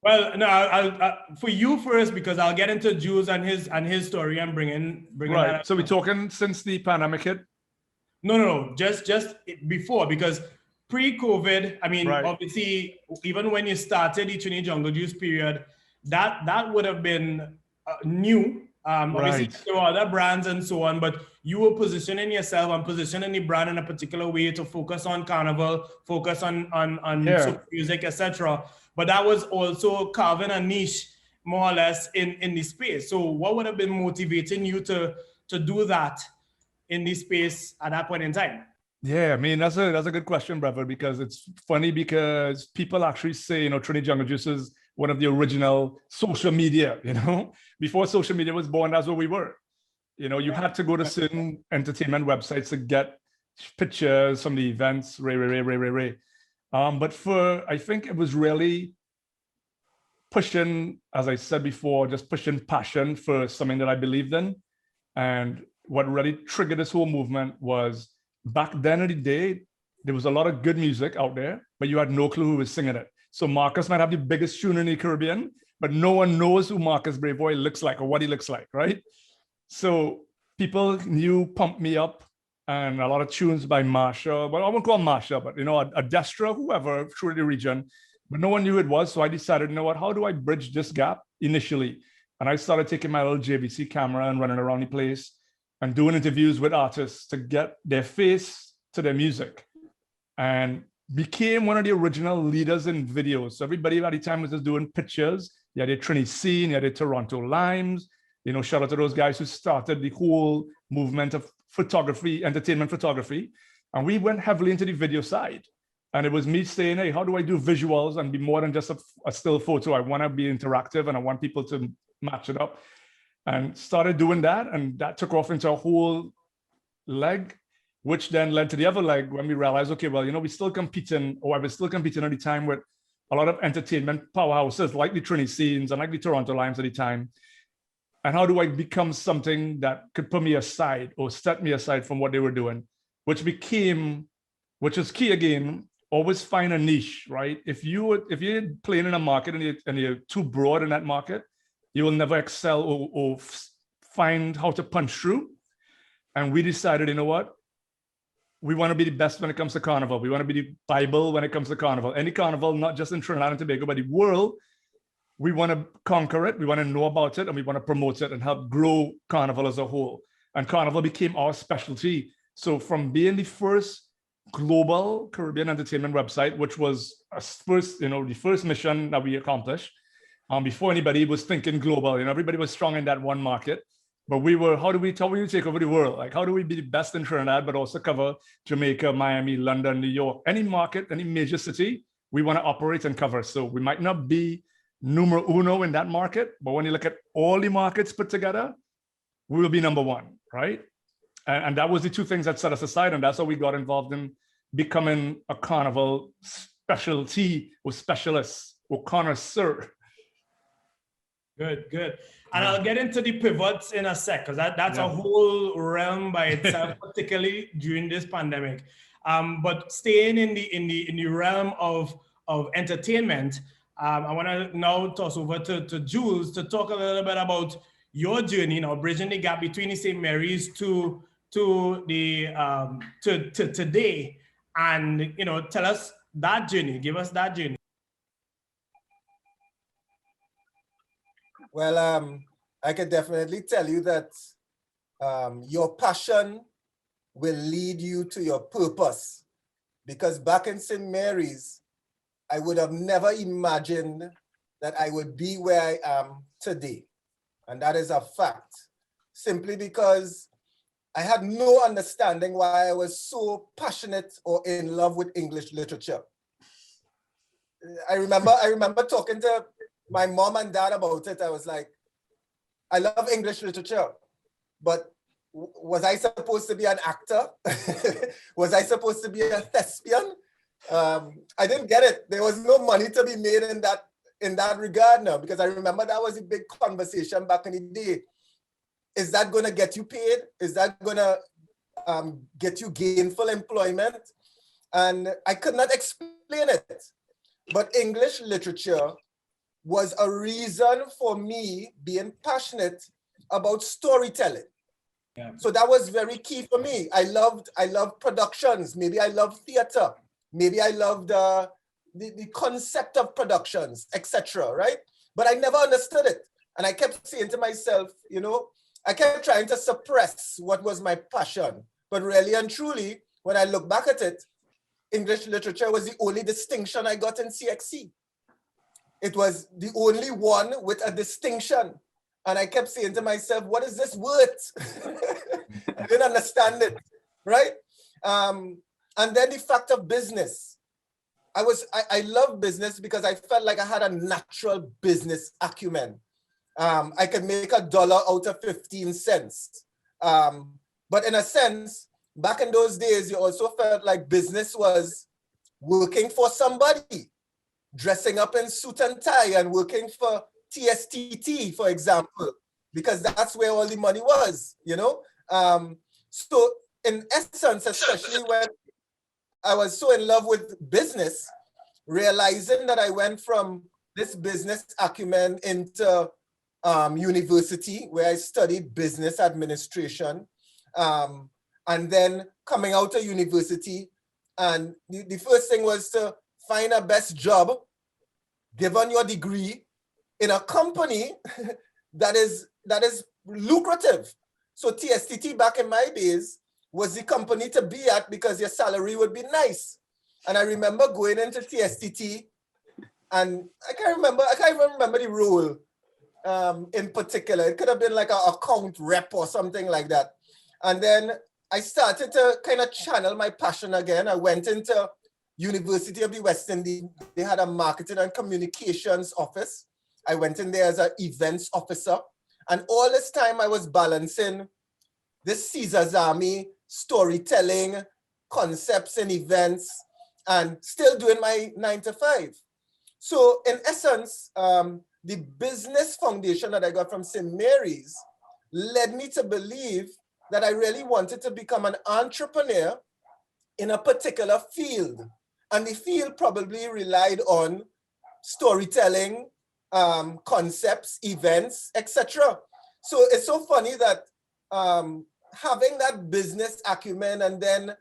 Well, no, I'll for you first, because I'll get into Jules and his story and bring right. that up. So we're talking since the pandemic hit? No, just before, because pre-COVID, I mean, right. Obviously, even when you started the Trini Jungle Juice period, that would have been new. Obviously, right. there were other brands and so on, but you were positioning yourself and positioning the brand in a particular way to focus on Carnival, focus on soca music, etc. But that was also carving a niche, more or less, in the space. So what would have been motivating you to do that in this space at that point in time? Yeah, I mean, that's a good question, Brevard, because it's funny because people actually say, you know, Trini Jungle Juice is one of the original social media, you know, before social media was born, that's what we were. You know, you had to go to certain entertainment websites to get pictures from the events, but I think it was really pushing, as I said before, just pushing passion for something that I believed in. And what really triggered this whole movement was back then in the day, there was a lot of good music out there, but you had no clue who was singing it. So Marcus might have the biggest tune in the Caribbean, but no one knows who Marcus Braveboy looks like or what he looks like, right? So people knew Pump Me Up and a lot of tunes by Marsha, well, I won't call Marsha, but, you know, a Destra, whoever, through the region, but no one knew who it was. So I decided, you know what, how do I bridge this gap initially? And I started taking my little JVC camera and running around the place and doing interviews with artists to get their face to their music, and became one of the original leaders in videos. So everybody at the time was just doing pictures. You had the Trini Scene, you had the Toronto Limes, you know, shout out to those guys who started the whole movement of photography, entertainment photography. And we went heavily into the video side. And it was me saying, hey, how do I do visuals and be more than just a still photo? I want to be interactive and I want people to match it up. And started doing that. And that took off into a whole leg, which then led to the other leg when we realized, okay, well, you know, we're still competing, or I was still competing at the time with a lot of entertainment powerhouses like the Trini Scenes and like the Toronto Limes at the time. And how do I become something that could put me aside or set me aside from what they were doing, which is key again, always find a niche, right? If you're playing in a market and you're too broad in that market, you will never excel or find how to punch through. And we decided, you know what? We want to be the best when it comes to Carnival. We want to be the Bible when it comes to Carnival. Any Carnival, not just in Trinidad and Tobago, but the world, we want to conquer it. We want to know about it and we want to promote it and help grow Carnival as a whole. And Carnival became our specialty. So from being the first global Caribbean entertainment website, which was the first mission that we accomplished, before anybody was thinking global, everybody was strong in that one market. But we were, how do we take over the world? Like, how do we be the best in Trinidad, but also cover Jamaica, Miami, London, New York, any market, any major city we want to operate and cover. So we might not be numero uno in that market, but when you look at all the markets put together, we will be number one, right? And that was the two things that set us aside. And that's how we got involved in becoming a Carnival specialty or specialist or connoisseur. Good. And I'll get into the pivots in a sec, because that's a whole realm by itself, particularly during this pandemic. But staying in the realm of entertainment, I want to now toss over to Jules to talk a little bit about your journey, bridging the gap between the St. Mary's to today, and tell us that journey. Give us that journey. Well, I can definitely tell you that your passion will lead you to your purpose, because back in St. Mary's, I would have never imagined that I would be where I am today. And that is a fact, simply because I had no understanding why I was so passionate or in love with English literature. I remember talking to my mom and dad about it. I was like, I love English literature, but was I supposed to be an actor? Was I supposed to be a thespian? I didn't get it. There was no money to be made in that regard now, because I remember that was a big conversation back in the day. Is that going to get you paid? Is that going to get you gainful employment? And I could not explain it. But English literature was a reason for me being passionate about storytelling. Yeah. So that was very key for me. I loved productions. Maybe I loved theater. Maybe I loved the concept of productions, etc. Right? But I never understood it. And I kept saying to myself, I kept trying to suppress what was my passion. But really and truly, when I look back at it, English literature was the only distinction I got in CIC. It was the only one with a distinction. And I kept saying to myself, what is this worth? I didn't understand it, right? And then the fact of business. I love business because I felt like I had a natural business acumen. I could make $1 out of 15 cents. But in a sense, back in those days, you also felt like business was working for somebody, dressing up in suit and tie and working for TSTT, for example, because that's where all the money was, So in essence, especially when I was so in love with business, realizing that I went from this business acumen into university, where I studied business administration, and then coming out of university, and the first thing was to find a best job, given your degree, in a company that is lucrative. So TSTT back in my days was the company to be at because your salary would be nice. And I remember going into TSTT, and I can't even remember the role in particular. It could have been like an account rep or something like that. And then I started to kind of channel my passion again. I went into University of the West Indies. They had a marketing and communications office. I went in there as an events officer. And all this time I was balancing this Caesar's Army, storytelling, concepts and events, and still doing my 9 to 5. So in essence, the business foundation that I got from St. Mary's led me to believe that I really wanted to become an entrepreneur in a particular field. And the field probably relied on storytelling, concepts, events, etc. So it's so funny that having that business acumen and then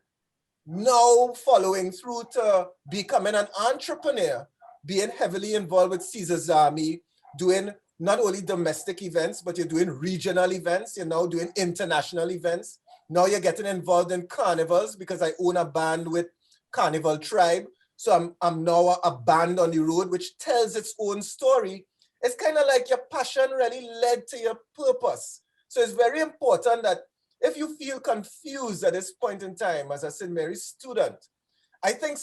now following through to becoming an entrepreneur, being heavily involved with Caesar's Army, doing not only domestic events, but you're doing regional events, you're now doing international events. Now you're getting involved in carnivals because I own a band with Carnival Tribe. So I'm now a band on the road, which tells its own story. It's kind of like your passion really led to your purpose. So it's very important that if you feel confused at this point in time as a St. Mary's student, I think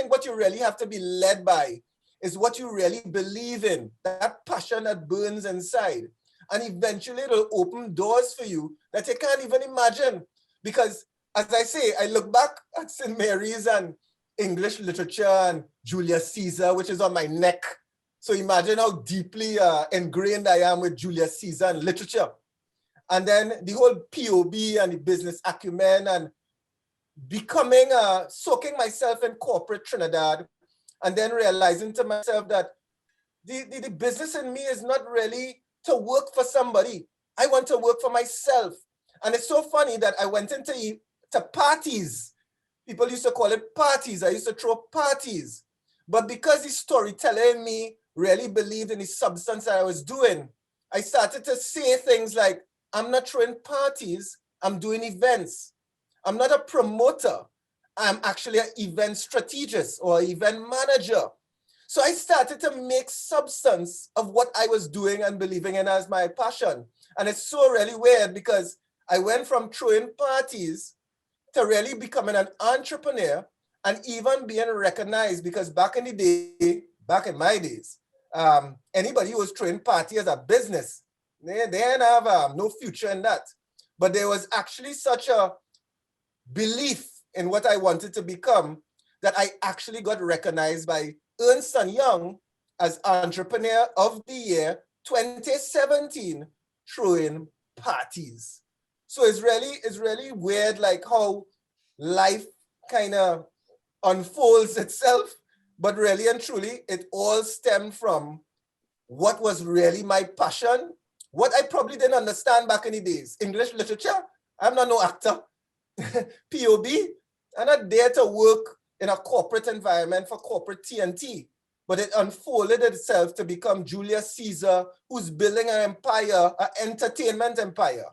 what you really have to be led by is what you really believe in, that passion that burns inside. And eventually it'll open doors for you that you can't even imagine. Because as I say, I look back at St. Mary's and English literature and Julius Caesar, which is on my neck. So imagine how deeply ingrained I am with Julius Caesar and literature. And then the whole POB and the business acumen and becoming, soaking myself in corporate Trinidad, and then realizing to myself that the business in me is not really to work for somebody. I want to work for myself. And it's so funny that I went into parties. People used to call it parties. I used to throw parties. But because the storyteller in me really believed in the substance that I was doing, I started to say things like, I'm not throwing parties, I'm doing events. I'm not a promoter. I'm actually an event strategist or event manager. So I started to make substance of what I was doing and believing in as my passion. And it's so really weird because I went from throwing parties to really becoming an entrepreneur and even being recognized, because back in my days, anybody who was throwing party as a business, they didn't have no future in that. But there was actually such a belief in what I wanted to become that I actually got recognized by Ernst & Young as Entrepreneur of the Year 2017, throwing parties. So it's really weird, like how life kind of unfolds itself, but really and truly, it all stemmed from what was really my passion, what I probably didn't understand back in the days. English literature, I'm not no actor. POB, I'm not there to work in a corporate environment for corporate TNT, but it unfolded itself to become Julius Caesar, who's building an empire, an entertainment empire,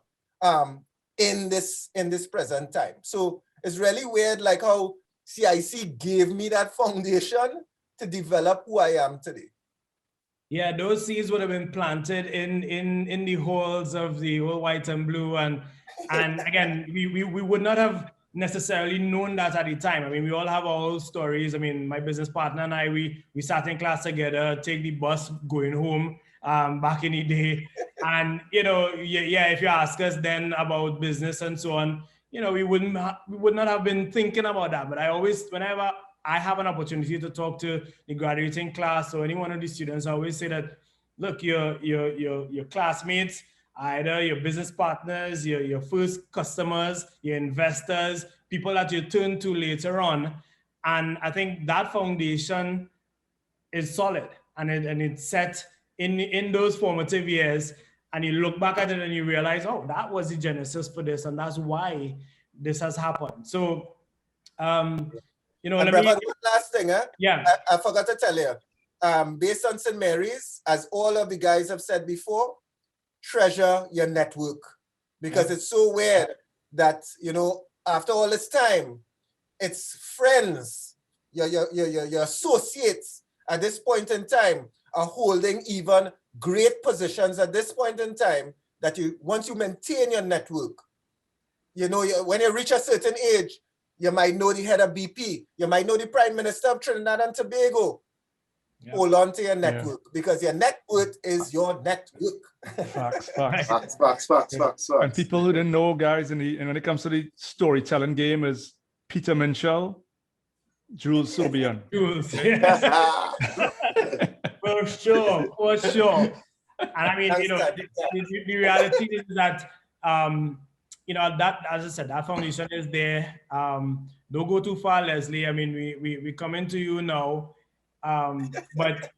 in this present time. So it's really weird, like how CIC gave me that foundation to develop who I am today. Yeah, those seeds would have been planted in the halls of the old white and blue, and again, we would not have necessarily known that at the time. I mean, we all have our own stories. I mean, my business partner and I, we sat in class together, take the bus going home back in the day, and you know, yeah, if you ask us then about business and so on, you know, we would not have been thinking about that. But I always, whenever I have an opportunity to talk to the graduating class or any one of the students, I always say that, look, your classmates, either your business partners, your first customers, your investors, people that you turn to later on. And I think that foundation is solid, and it's set in those formative years. And you look back at it and you realize, oh, that was the genesis for this, and that's why this has happened. So, you know, and Brevard, one last thing, yeah, I forgot to tell you. Based on St. Mary's, as all of the guys have said before, treasure your network, because it's so weird that, you know, after all this time, it's friends, your associates at this point in time are holding even great positions at this point in time, that once you maintain your network, you know, when you reach a certain age, you might know the head of BP, you might know the Prime Minister of Trinidad and Tobago. Yeah. Hold on to your network, because your net worth is your network. Facts. And people who didn't know, guys, and when it comes to the storytelling game, is Peter Minshall, Jules Sobion. Jules, yeah. For sure. And I mean, you know, the reality is that, you know, that, as I said, that foundation is there. Don't go too far, Leslie. I mean, we coming to you now. But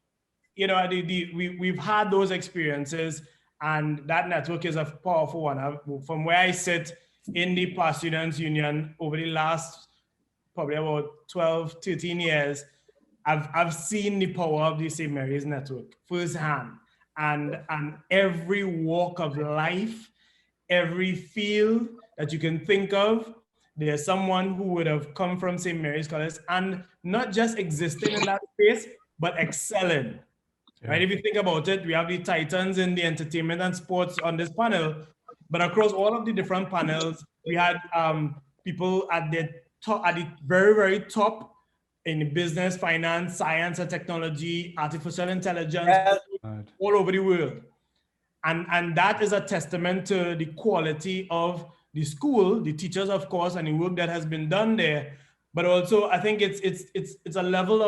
you know, we've had those experiences, and that network is a powerful one. From where I sit in the Past Students Union over the last probably about 12, 13 years, I've seen the power of the St. Mary's network firsthand, and every walk of life, every field that you can think of, there's someone who would have come from St. Mary's College, and not just existing in that space, but excelling, right? If you think about it, we have the titans in the entertainment and sports on this panel, but across all of the different panels, we had people at the top, at the very, very top in business, finance, science and technology, artificial intelligence, all over the world. And that is a testament to the quality of the school, the teachers, of course, and the work that has been done there. But also, I think it's a level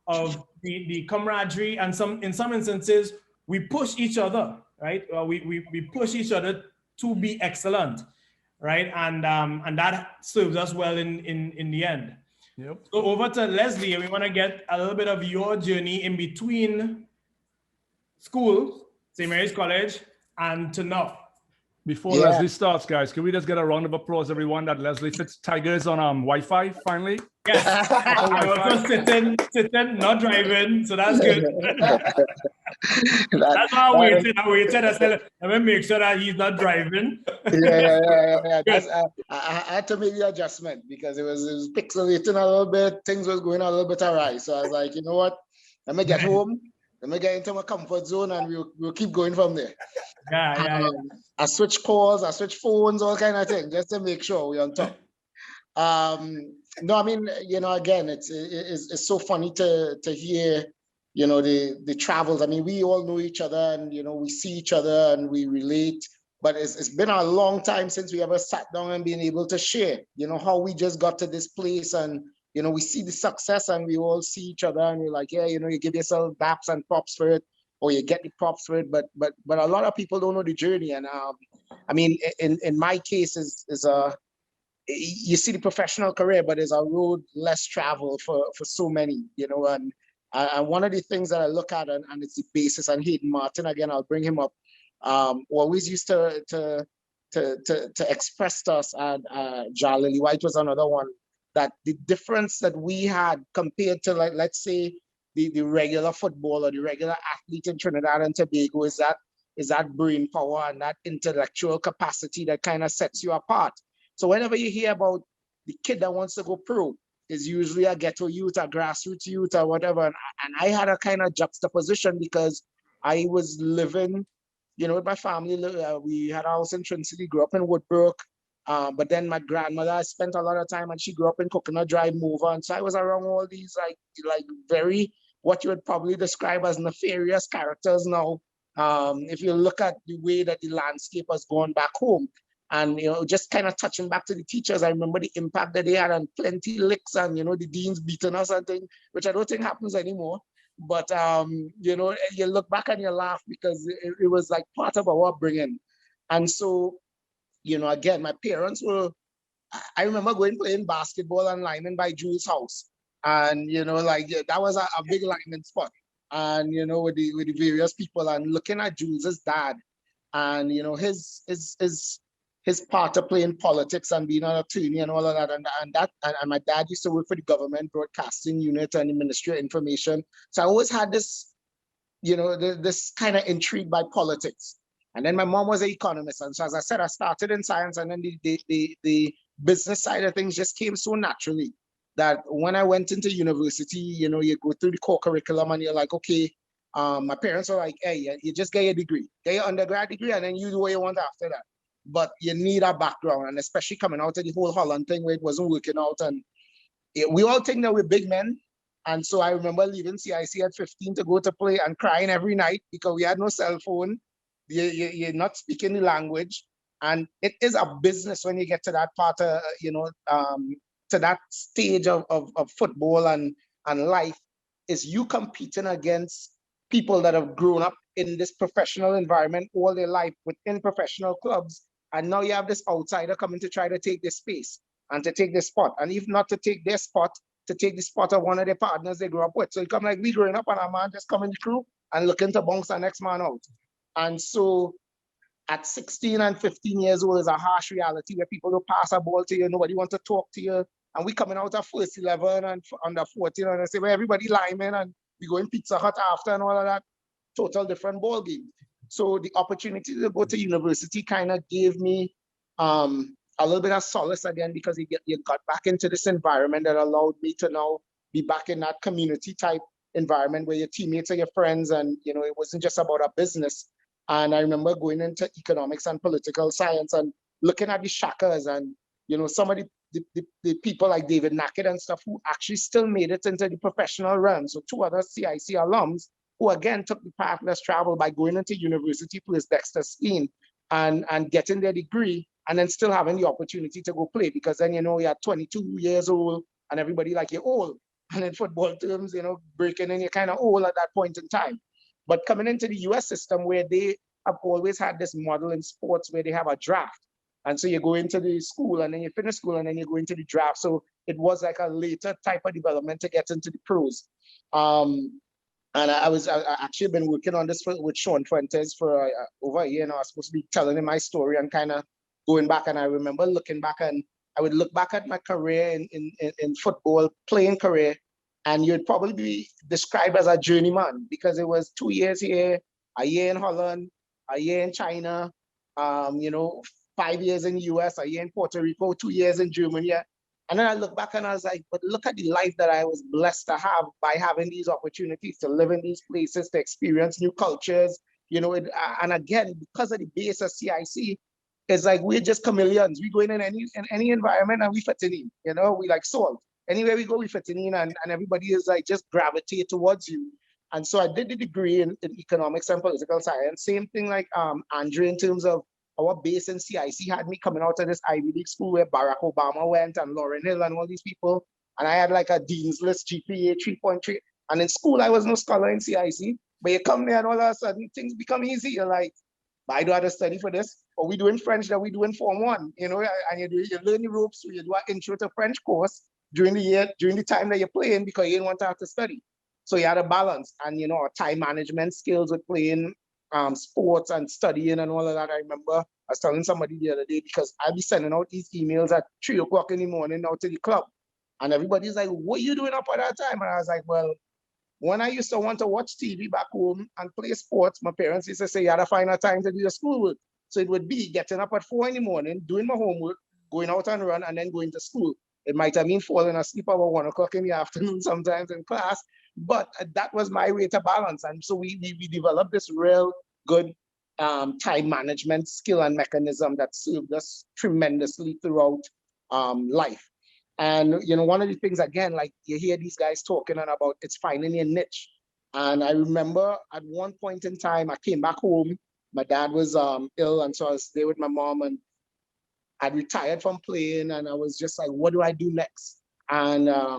of the camaraderie, and in some instances, we push each other, right? We push each other to be excellent, right? And that serves us well in the end. Yep. So over to Leslie, and we want to get a little bit of your journey in between school, St. Mary's College, and to now. Before Leslie starts, guys, can we just get a round of applause, everyone, that Leslie Tigre is on Wi-Fi finally? Yes. I'm also sitting, not driving, so that's good. That's why I waited. I said, let me make sure that he's not driving. Yeah. I had to make the adjustment because it was pixelating a little bit. Things was going a little bit awry. So I was like, you know what? Let me get home. Let me get into my comfort zone, and we'll keep going from there. Yeah. I switch calls, I switch phones, all kind of things, just to make sure we're on top. No, I mean, again, it's so funny to hear, the travels. I mean, we all know each other, and we see each other and we relate. But it's been a long time since we ever sat down and been able to share, how we just got to this place, and we see the success, and we all see each other, and we're like, yeah, you give yourself daps and props for it, or you get the props for it. But a lot of people don't know the journey, and I mean, in my case, is you see the professional career, but there's a road less traveled for so many, and one of the things that I look at, and it's the basis, and Hayden Martin, again, I'll bring him up, always used to express to us, and Jalili White was another one, that the difference that we had compared to, like, let's say, the regular football or the regular athlete in Trinidad and Tobago is that brain power and that intellectual capacity that kind of sets you apart. So whenever you hear about the kid that wants to go pro, is usually a ghetto youth, a grassroots youth, or whatever. And I had a kind of juxtaposition because I was living, with my family. We had a house in Trinity, grew up in Woodbrook. But then my grandmother, I spent a lot of time, and she grew up in Coconut Drive, Mover. And so I was around all these like very, what you would probably describe as nefarious characters now. If you look at the way that the landscape has gone back home. And, just kind of touching back to the teachers, I remember the impact that they had on plenty licks, and, the deans beating us and things, which I don't think happens anymore. But, you look back and you laugh because it was like part of our upbringing. And so, again, my parents were, I remember playing basketball and lineman by Jules' house. And, that was a big lineman spot. And, with the various people, and looking at Jules' dad, and, his part of playing politics and being an attorney and all of that, and my dad used to work for the government broadcasting unit and the Ministry of Information. So I always had this, this kind of intrigue by politics. And then my mom was an economist, and so as I said, I started in science, and then the business side of things just came so naturally that when I went into university, you go through the core curriculum, and you're like, okay, my parents are like, hey, you just get your degree, get your undergrad degree, and then you do what you want after that. But you need a background, and especially coming out of the whole Holland thing where it wasn't working out. And we all think that we're big men. And so I remember leaving CIC at 15 to go to play and crying every night because we had no cell phone. You're not speaking the language. And it is a business when you get to that part of, to that stage of football and life, is you competing against people that have grown up in this professional environment all their life within professional clubs. And now you have this outsider coming to try to take this space and to take this spot. And if not to take their spot, to take the spot of one of their partners they grew up with. So it come like we growing up and a man just coming through and looking to bounce the next man out. And so at 16 and 15 years old is a harsh reality where people don't pass a ball to you, nobody wants to talk to you. And we coming out of first 11 and under 14 and I say, well, everybody linemen and we go in Pizza Hut after and all of that. Total different ball game. So the opportunity to go to university kind of gave me a little bit of solace again, because you got back into this environment that allowed me to now be back in that community type environment where your teammates are your friends, and it wasn't just about a business. And I remember going into economics and political science and looking at the shackers and some of the people like David Nackett and stuff who actually still made it into the professional realm. So 2 other CIC alums who again took the path less traveled by going into university, plus Dexter Steen, and getting their degree, and then still having the opportunity to go play, because then you're 22 years old and everybody like you're old. And in football terms, breaking in, you're kind of old at that point in time. But coming into the US system where they have always had this model in sports where they have a draft. And so you go into the school and then you finish school and then you go into the draft. So it was like a later type of development to get into the pros. And I actually been working on this with Sean Fuentes for over a year now. I was supposed to be telling him my story and kind of going back. And I remember looking back, and I would look back at my career in football, playing career, and you'd probably be described as a journeyman, because it was 2 years here, a year in Holland, a year in China, 5 years in the US, a year in Puerto Rico, 2 years in Germany. And then I look back and I was like, but look at the life that I was blessed to have by having these opportunities to live in these places, to experience new cultures, and again, because of the base of CIC, it's like we're just chameleons. We go in any environment and we fit in, we like salt. anywhere we go, we fit in, and everybody is like just gravitate towards you. And so I did the degree in economics and political science. Same thing like Andre, in terms of our base in CIC had me coming out of this Ivy League school where Barack Obama went and Lauryn Hill and all these people. And I had like a Dean's List GPA 3.3. And in school, I was no scholar in CIC. But you come there and all of a sudden things become easy. You're like, I do have to study for this. Or we doing French that we do in Form 1, you know, and you learn the ropes, you do an intro to French course during the year, during the time that you're playing, because you didn't want to have to study. So you had a balance, and, you know, time management skills with playing sports and studying and all of that. I remember I was telling somebody the other day, because I'd be sending out these emails at 3 o'clock in the morning out to the club. And everybody's like, what are you doing up at that time? And I was like, well, when I used to want to watch TV back home and play sports, my parents used to say you had to find a time to do your schoolwork. So it would be getting up at 4 in the morning, doing my homework, going out and run, and then going to school. It might have been falling asleep about 1 o'clock in the afternoon sometimes in class, but that was my way to balance. And so we developed this real good time management skill and mechanism that served us tremendously throughout life. And, you know, one of the things, again, like you hear these guys talking about, it's finding your niche. And I remember at one point in time, I came back home, my dad was ill, and so I was there with my mom, and I'd retired from playing, and I was just like, what do I do next? And I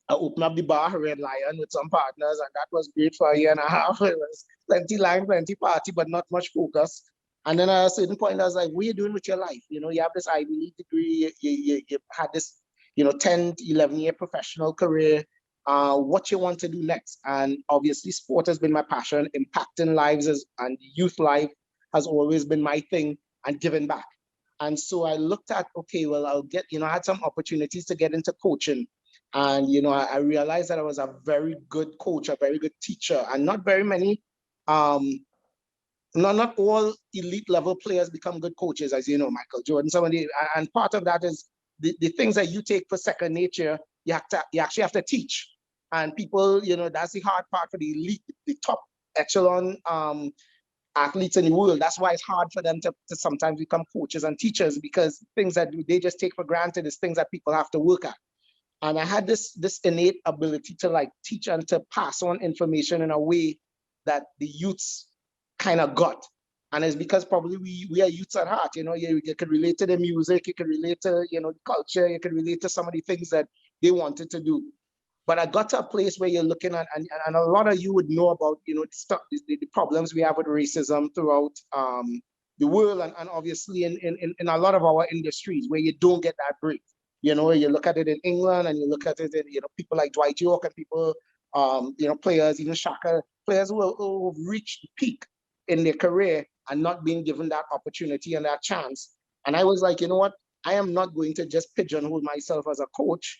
opened up the bar, Red Lion, with some partners, and that was great for a year and a half. It was plenty line, plenty party, but not much focus. And then at a certain point, I was like, what are you doing with your life? You know, you have this Ivy League degree, you had this, you know, 10, 11-year professional career. What you want to do next? And obviously, sport has been my passion. Impacting lives and youth life has always been my thing, and giving back. And so I looked at, okay, well, I'll get, you know, I had some opportunities to get into coaching. And, you know, I realized that I was a very good coach, a very good teacher, and not very many, not all elite level players become good coaches, as you know, Michael Jordan, somebody, and part of that is the things that you take for second nature, you actually have to teach. And people, you know, that's the hard part for the elite, the top echelon athletes in the world. That's why it's hard for them to sometimes become coaches and teachers, because things that they just take for granted is things that people have to work at. And I had this innate ability to like teach and to pass on information in a way that the youths kind of got. And it's because probably we are youths at heart, you know, you can relate to the music, you can relate to, you know, culture, you can relate to some of the things that they wanted to do. But I got to a place where you're looking at, and a lot of you would know about, you know, the problems we have with racism throughout the world, and obviously in a lot of our industries where you don't get that break. You know, you look at it in England, and you look at it in, you know, people like Dwight York and people, you know, players, even Shaka, players who have reached the peak in their career and not being given that opportunity and that chance. And I was like, you know what? I am not going to just pigeonhole myself as a coach.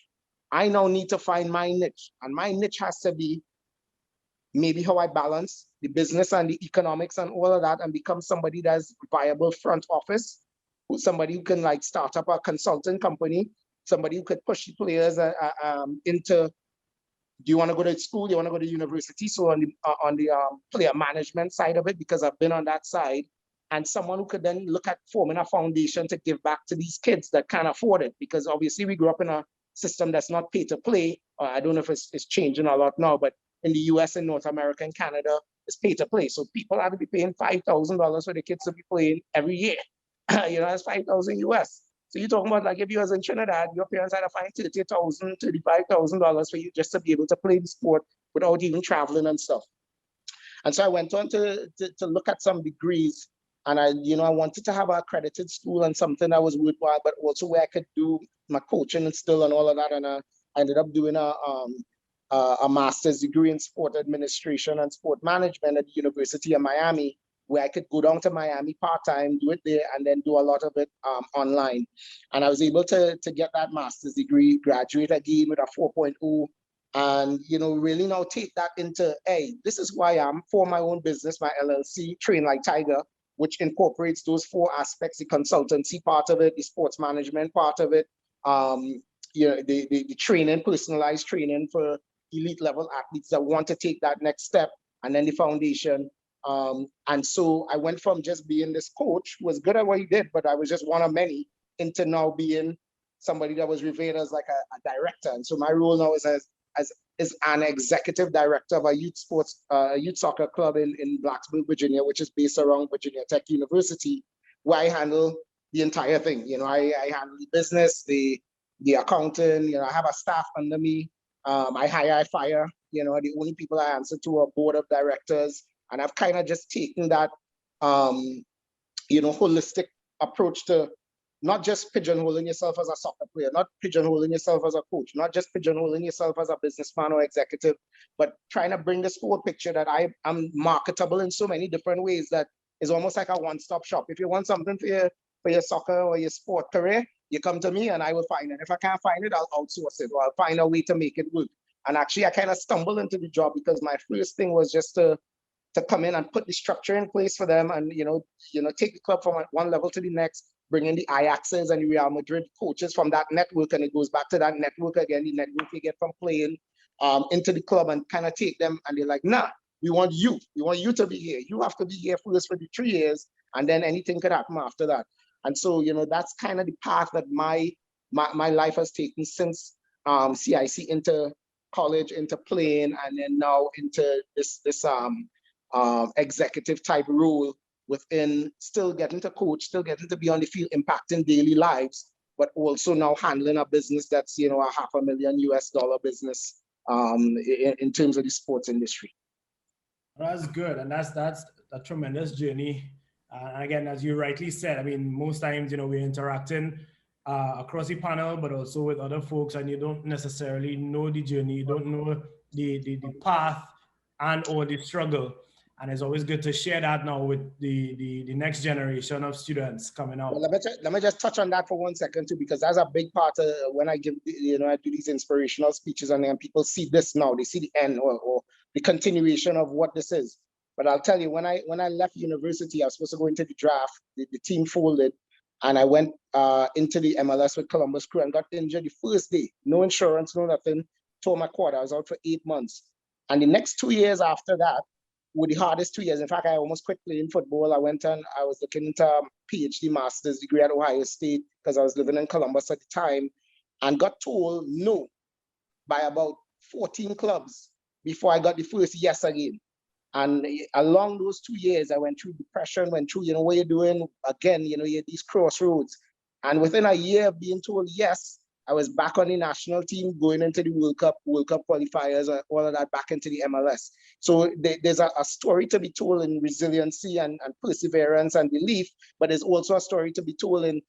I now need to find my niche, and my niche has to be maybe how I balance the business and the economics and all of that, and become somebody that's viable front office, somebody who can like start up a consulting company, somebody who could push the players into, do you want to go to school? Do you want to go to university? So on the player management side of it, because I've been on that side, and someone who could then look at forming a foundation to give back to these kids that can't afford it, because obviously we grew up in a system that's not pay to play. I don't know if it's changing a lot now, but in the US and North America and Canada, it's pay to play. So people have to be paying $5,000 for the kids to be playing every year. You know, that's 5,000 US. So you're talking about like if you was in Trinidad, your parents had to find $30,000, $35,000 for you just to be able to play the sport without even traveling and stuff. And so I went on to look at some degrees, and I wanted to have an accredited school and something that was worthwhile, but also where I could do my coaching and still and all of that. And I ended up doing a master's degree in sport administration and sport management at the University of Miami, where I could go down to Miami part-time, do it there, and then do a lot of it online. And I was able to get that master's degree, graduate again with a 4.0, and, you know, really now take that into, hey, this is why I'm for my own business, my LLC, Train Like Tigre, which incorporates those 4 aspects: the consultancy part of it, the sports management part of it, you know, the training, personalized training for elite level athletes that want to take that next step, and then the foundation. And so I went from just being this coach who was good at what he did, but I was just one of many, into now being somebody that was revered as like a director. And so my role now is as an executive director of a youth soccer club in Blacksburg, Virginia, which is based around Virginia Tech University, where I handle the entire thing. You know, I handle the business, the accounting, you know, I have a staff under me. I hire, I fire, you know, the only people I answer to are board of directors. And I've kind of just taken that, you know, holistic approach to not just pigeonholing yourself as a soccer player, not pigeonholing yourself as a coach, not just pigeonholing yourself as a businessman or executive, but trying to bring this whole picture that I'm marketable in so many different ways that is almost like a one-stop shop. If you want something for your soccer or your sport career, you come to me and I will find it. If I can't find it, I'll outsource it or I'll find a way to make it work. And actually, I kind of stumbled into the job because my first thing was just to come in and put the structure in place for them and, you know, take the club from one level to the next, bring in the Ajaxes and the Real Madrid coaches from that network. And it goes back to that network again, the network you get from playing into the club and kind of take them. And they're like, nah, we want you to be here. You have to be here for 3 years. And then anything could happen after that. And so, you know, that's kind of the path that my life has taken since CIC into college, into playing, and then now into this executive type role within, still getting to coach, still getting to be on the field, impacting daily lives, but also now handling a business that's, you know, a $500,000 US business in terms of the sports industry. That's good, and that's a tremendous journey. Again, as you rightly said, I mean, most times, you know, we're interacting across the panel, but also with other folks, and you don't necessarily know the journey, you don't know the path and or the struggle. And it's always good to share that now with the next generation of students coming out. Well, let me just touch on that for 1 second too, because that's a big part of when I give, you know, I do these inspirational speeches and then people see this now, they see the end or the continuation of what this is. But I'll tell you, when I left university, I was supposed to go into the draft, the team folded, and I went into the MLS with Columbus Crew and got injured the first day. No insurance, no nothing, tore my quad. I was out for 8 months. And the next 2 years after that were the hardest 2 years. In fact, I almost quit playing football. I went and I was looking into a PhD master's degree at Ohio State because I was living in Columbus at the time, and got told no by about 14 clubs before I got the first yes again. And along those 2 years, I went through depression, went through, you know, what you're doing, again, you know, you had these crossroads. And within a year of being told yes, I was back on the national team, going into the World Cup qualifiers, all of that, back into the MLS. So there's a story to be told in resiliency and perseverance and belief, but there's also a story to be told in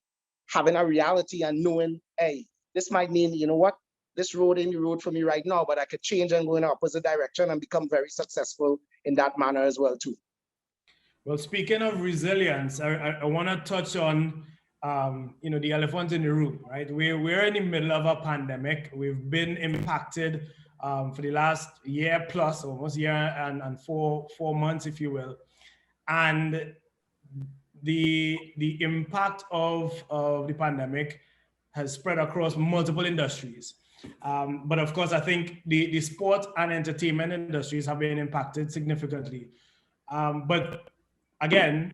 having a reality and knowing, hey, this might mean, you know what, this road ain't the road for me right now, but I could change and go in the opposite direction and become very successful in that manner as well too. Well, speaking of resilience, I want to touch on, you know, the elephant in the room, right? We're in the middle of a pandemic. We've been impacted for the last year plus, almost year and four months, if you will. And the impact of the pandemic has spread across multiple industries. But of course, I think the sport and entertainment industries have been impacted significantly. But again,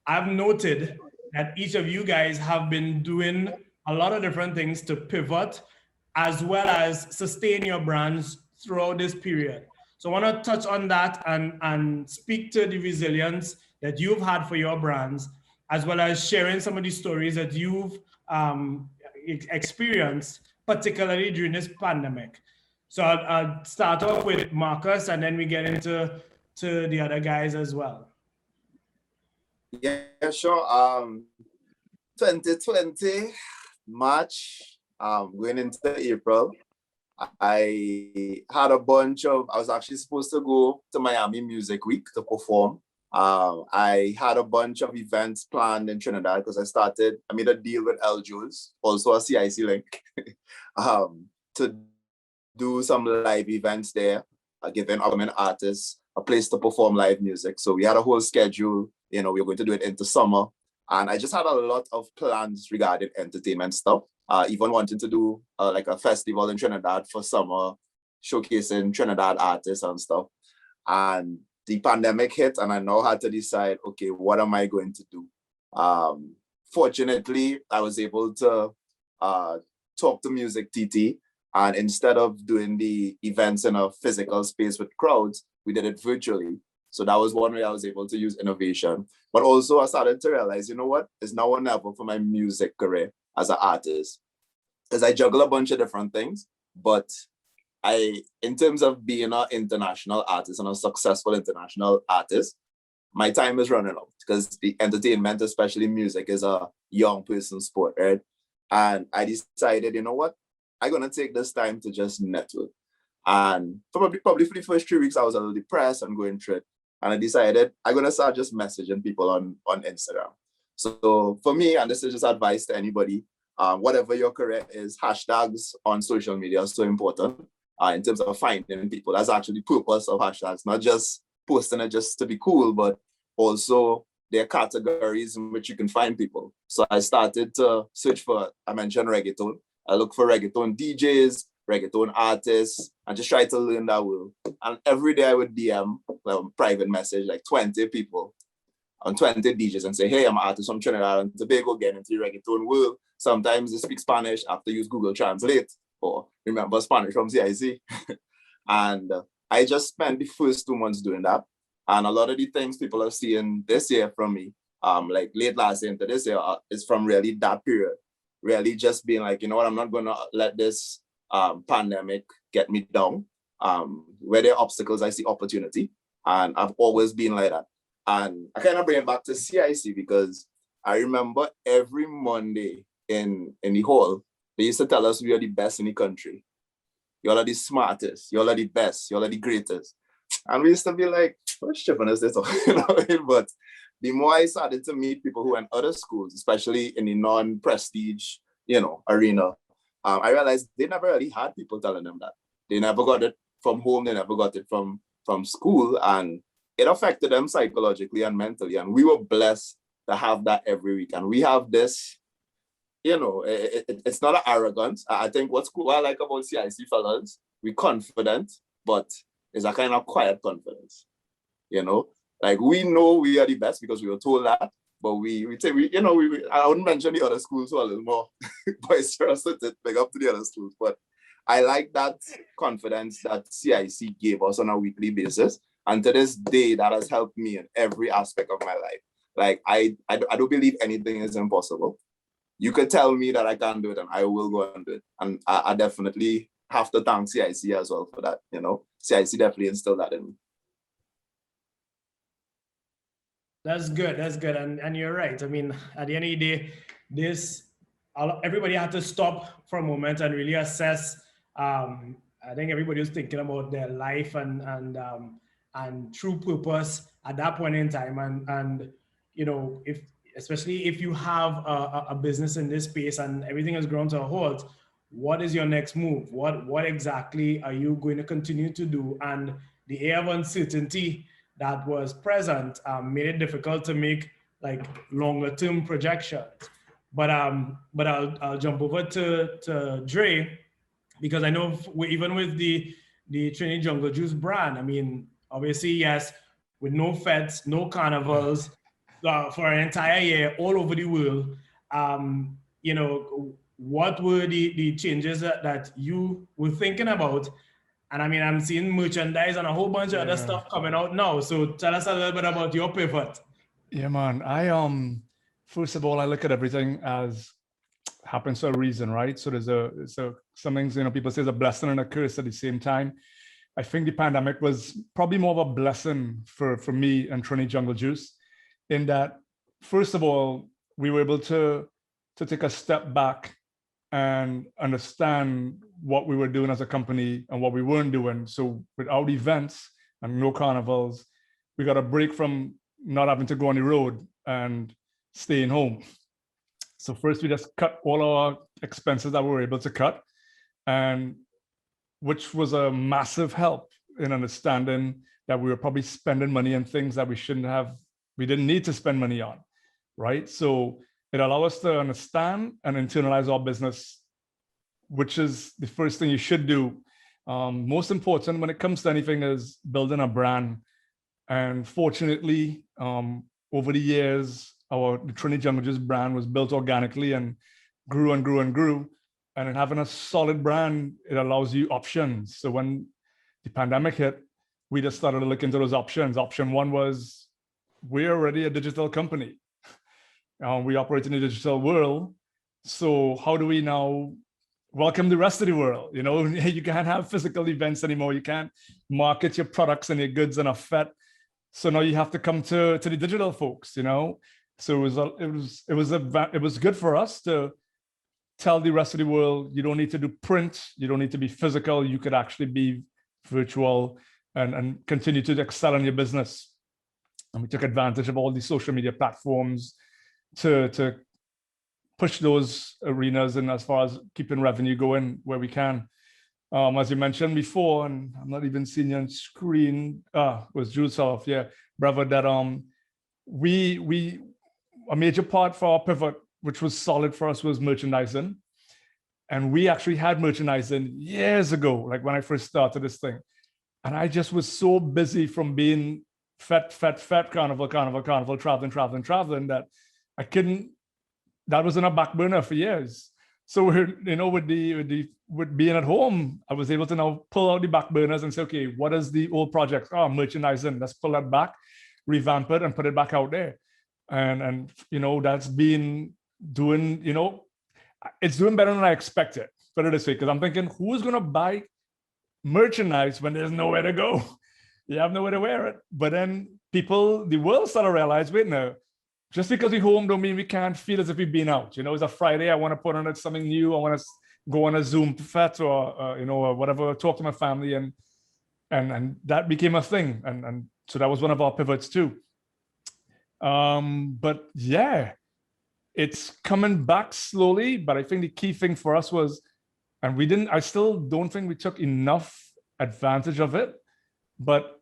I've noted that each of you guys have been doing a lot of different things to pivot as well as sustain your brands throughout this period. So I want to touch on that and speak to the resilience that you've had for your brands, as well as sharing some of the stories that you've experienced, particularly during this pandemic. So I'll start off with Marcus, and then we get into the other guys as well. Yeah, sure. 2020 March, going into April, I had a bunch of, I was actually supposed to go to Miami Music Week to perform. I had a bunch of events planned in Trinidad because I made a deal with Jules, also a CIC link, to do some live events there, giving upcoming artists a place to perform live music. So we had a whole schedule, you know, we were going to do it into summer. And I just had a lot of plans regarding entertainment stuff, even wanting to do like a festival in Trinidad for summer, showcasing Trinidad artists and stuff. And the pandemic hit, and I now had to decide, okay, what am I going to do? Fortunately, I was able to talk to music TT. And instead of doing the events in a physical space with crowds, we did it virtually. So that was one way I was able to use innovation. But also I started to realize, you know what, it's now or never for my music career as an artist. Because I juggle a bunch of different things, but in terms of being an international artist and a successful international artist, my time is running out because the entertainment, especially music, is a young person's sport, right? And I decided, you know what, I'm gonna take this time to just network. And probably for the first 3 weeks, I was a little depressed and going through it. And I decided I'm gonna start just messaging people on Instagram. So for me, and this is just advice to anybody, whatever your career is, hashtags on social media are so important in terms of finding people. That's actually the purpose of hashtags, not just posting it just to be cool, but also there are categories in which you can find people. So I started to search for, I mentioned reggaeton. I look for reggaeton DJs, reggaeton artists, and just try to learn that world. And every day I would DM, private message, like 20 people on 20 DJs and say, hey, I'm an artist from Trinidad and Tobago, getting into the reggaeton world. Sometimes they speak Spanish, I have to use Google Translate or remember Spanish from CIC. And I just spent the first 2 months doing that. And a lot of the things people are seeing this year from me, like late last year into this year, is from really that period. Really just being like, you know what, I'm not gonna let this pandemic get me down. Where there are obstacles, I see opportunity. And I've always been like that. And I kind of bring it back to CIC because I remember every Monday in the hall, they used to tell us we are the best in the country. Y'all are the smartest, y'all are the best, y'all are the greatest. And we used to be like, what shit is this? You know, but the more I started to meet people who were in other schools, especially in the non-prestige, you know, arena, I realized they never really had people telling them that. They never got it from home, they never got it from school, and it affected them psychologically and mentally. And we were blessed to have that every week. And we have this, you know, it's not an arrogance. I think what I like about CIC fellas, we're confident, but it's a kind of quiet confidence, you know? Like we know we are the best because we were told that, but we I wouldn't mention the other schools who are a little more boisterous with it, big up to the other schools, but I like that confidence that CIC gave us on a weekly basis. And to this day, that has helped me in every aspect of my life. Like, I don't believe anything is impossible. You could tell me that I can't do it and I will go and do it. And I definitely have to thank CIC as well for that, you know. CIC definitely instilled that in me. That's good. That's good. And you're right. I mean, at the end of the day, everybody had to stop for a moment and really assess. I think everybody was thinking about their life and true purpose at that point in time. And you know, especially if you have a business in this space and everything has grown to a halt, what is your next move? What exactly are you going to continue to do? And the air of uncertainty that was present made it difficult to make like longer term projections. But I'll jump over to Dre, because I know even with the Trini Jungle Juice brand, I mean, obviously, yes, with no feds, no carnivals for an entire year all over the world, you know, what were the changes that you were thinking about? And I mean, I'm seeing merchandise and a whole bunch of other stuff coming out now. So tell us a little bit about your pivot. Yeah, man. First of all, I look at everything as happens for a reason, right? So there's some things, you know, people say it's a blessing and a curse at the same time. I think the pandemic was probably more of a blessing for me and Trini Jungle Juice, in that, first of all, we were able to take a step back and understand what we were doing as a company and what we weren't doing. So without events and no carnivals, we got a break from not having to go on the road and staying home. So first we just cut all our expenses that we were able to cut, and which was a massive help in understanding that we were probably spending money on things that we didn't need to spend money on, right? So it allowed us to understand and internalize our business, which is the first thing you should do. Most important when it comes to anything is building a brand. And fortunately, over the years, the Trini Jungle Juice brand was built organically and grew and grew and grew. And in having a solid brand, it allows you options. So when the pandemic hit, we just started to look into those options. Option one was, we're already a digital company. We operate in the digital world. So how do we now welcome the rest of the world? You know, you can't have physical events anymore. You can't market your products and your goods in a FET. So now you have to come to the digital folks, you know. So it was good for us to tell the rest of the world, you don't need to do print, you don't need to be physical, you could actually be virtual and continue to excel in your business. And we took advantage of all these social media platforms to push those arenas and as far as keeping revenue going where we can. As you mentioned before, and I'm not even seeing you on screen, was Jules off, yeah, Brevard, that a major part for our pivot, which was solid for us, was merchandising. And we actually had merchandising years ago, like when I first started this thing. And I just was so busy from being FET, carnival, traveling, that I couldn't, that was in a back burner for years. So we're, you know, with being at home, I was able to now pull out the back burners and say, okay, what is the old project? Oh, merchandising, let's pull that back, revamp it and put it back out there. And you know, that's been doing, you know, it's doing better than I expected, put it this way, because I'm thinking, who's going to buy merchandise when there's nowhere to go? You have nowhere to wear it. But then people, the world started to realize, wait, no, just because we're home don't mean we can't feel as if we've been out. You know, it's a Friday, I want to put on something new, I want to go on a Zoom FET or, you know, or whatever, talk to my family, and that became a thing. And so that was one of our pivots too. But yeah, it's coming back slowly, but I think the key thing for us was, and I still don't think we took enough advantage of it, but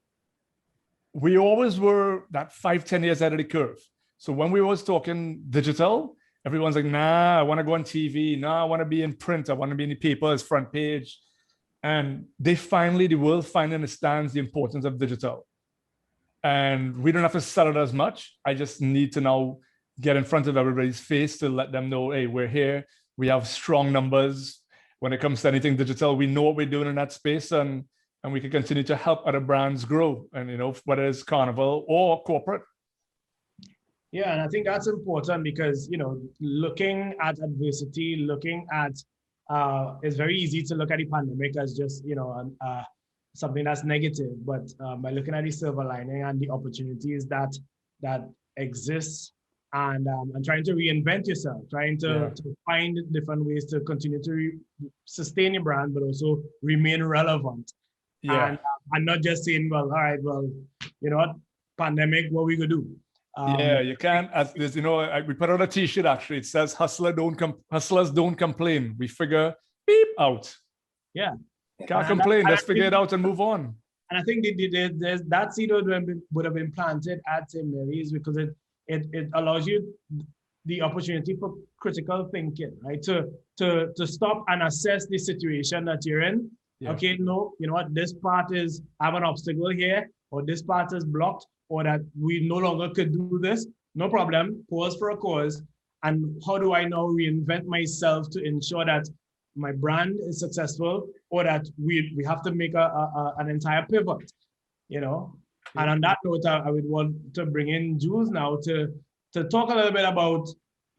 we always were that 5-10 years ahead of the curve. So when we was talking digital, everyone's like, nah, I want to go on TV. Nah, I want to be in print. I want to be in the paper's front page. And the world finally understands the importance of digital. And we don't have to sell it as much. I just need to now get in front of everybody's face to let them know, hey, we're here. We have strong numbers. When it comes to anything digital, we know what we're doing in that space, and we can continue to help other brands grow. And, you know, whether it's Carnival or corporate. Yeah, and I think that's important because, you know, looking at adversity, it's very easy to look at the pandemic as just, you know, something that's negative. But by looking at the silver lining and the opportunities that exists, and trying to reinvent yourself, trying to find different ways to continue to sustain your brand, but also remain relevant. Yeah. And not just saying, well, all right, well, you know what, pandemic, what we gonna do? Yeah, you can't. As you know, we put out a T-shirt. Actually, it says "Hustlers don't complain. We figure beep out." Yeah, can't complain. Let's figure it out and move on. And I think that seed would have been planted at St. Mary's because it allows you the opportunity for critical thinking, right? To stop and assess the situation that you're in. Yeah. Okay, no, you know what? This part I have an obstacle here, or this part is blocked, or that we no longer could do this. No problem. Pause for a cause. And how do I now reinvent myself to ensure that my brand is successful, or that we have to make an entire pivot, you know? Yeah. And on that note, I would want to bring in Jules now to talk a little bit about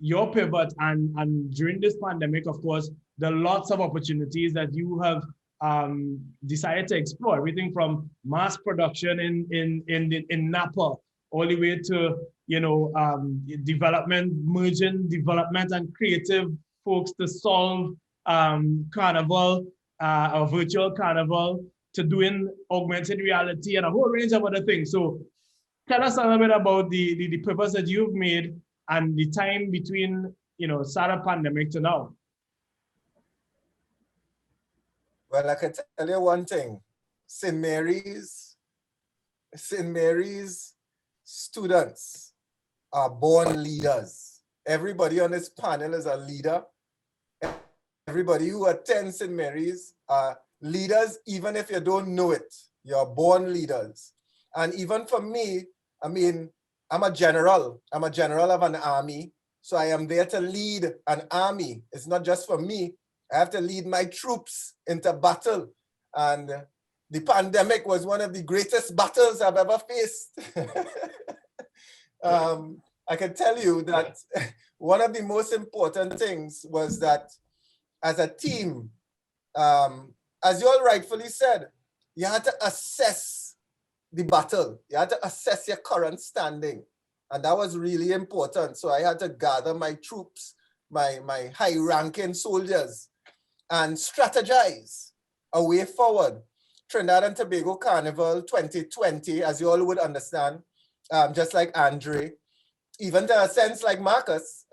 your pivot and during this pandemic, of course, there are lots of opportunities that you have decided to explore, everything from mass production in Napa all the way to, you know, merging development and creative folks to solve carnival, a virtual carnival, to doing augmented reality and a whole range of other things. So tell us a little bit about the purpose that you've made and the time between, you know, start of pandemic to now. Well, I can tell you one thing. St. Mary's students are born leaders. Everybody on this panel is a leader. Everybody who attends St. Mary's are leaders, even if you don't know it. You're born leaders. And even for me, I mean, I'm a general. I'm a general of an army. So I am there to lead an army. It's not just for me. I have to lead my troops into battle. And the pandemic was one of the greatest battles I've ever faced. I can tell you that one of the most important things was that as a team, as you all rightfully said, you had to assess the battle. You had to assess your current standing. And that was really important. So I had to gather my troops, my high-ranking soldiers, and strategize a way forward. Trinidad and Tobago Carnival 2020, as you all would understand, just like Andre, even to a sense like Marcus,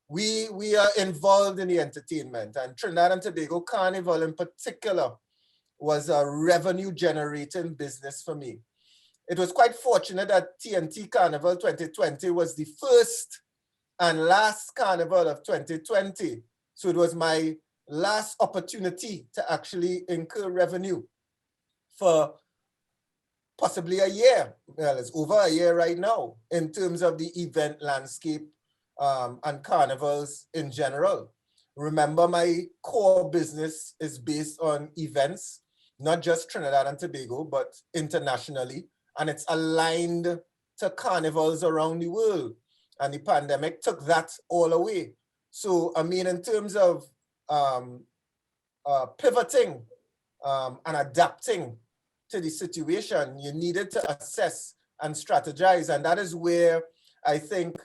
we are involved in the entertainment, and Trinidad and Tobago Carnival in particular was a revenue generating business for me. It was quite fortunate that TNT Carnival 2020 was the first and last carnival of 2020. So it was my last opportunity to actually incur revenue for possibly a year. Well, it's over a year right now in terms of the event landscape and carnivals in general. Remember, my core business is based on events, not just Trinidad and Tobago, but internationally. And it's aligned to carnivals around the world. And the pandemic took that all away. So, I mean, in terms of pivoting and adapting to the situation, you needed to assess and strategize. And that is where I think,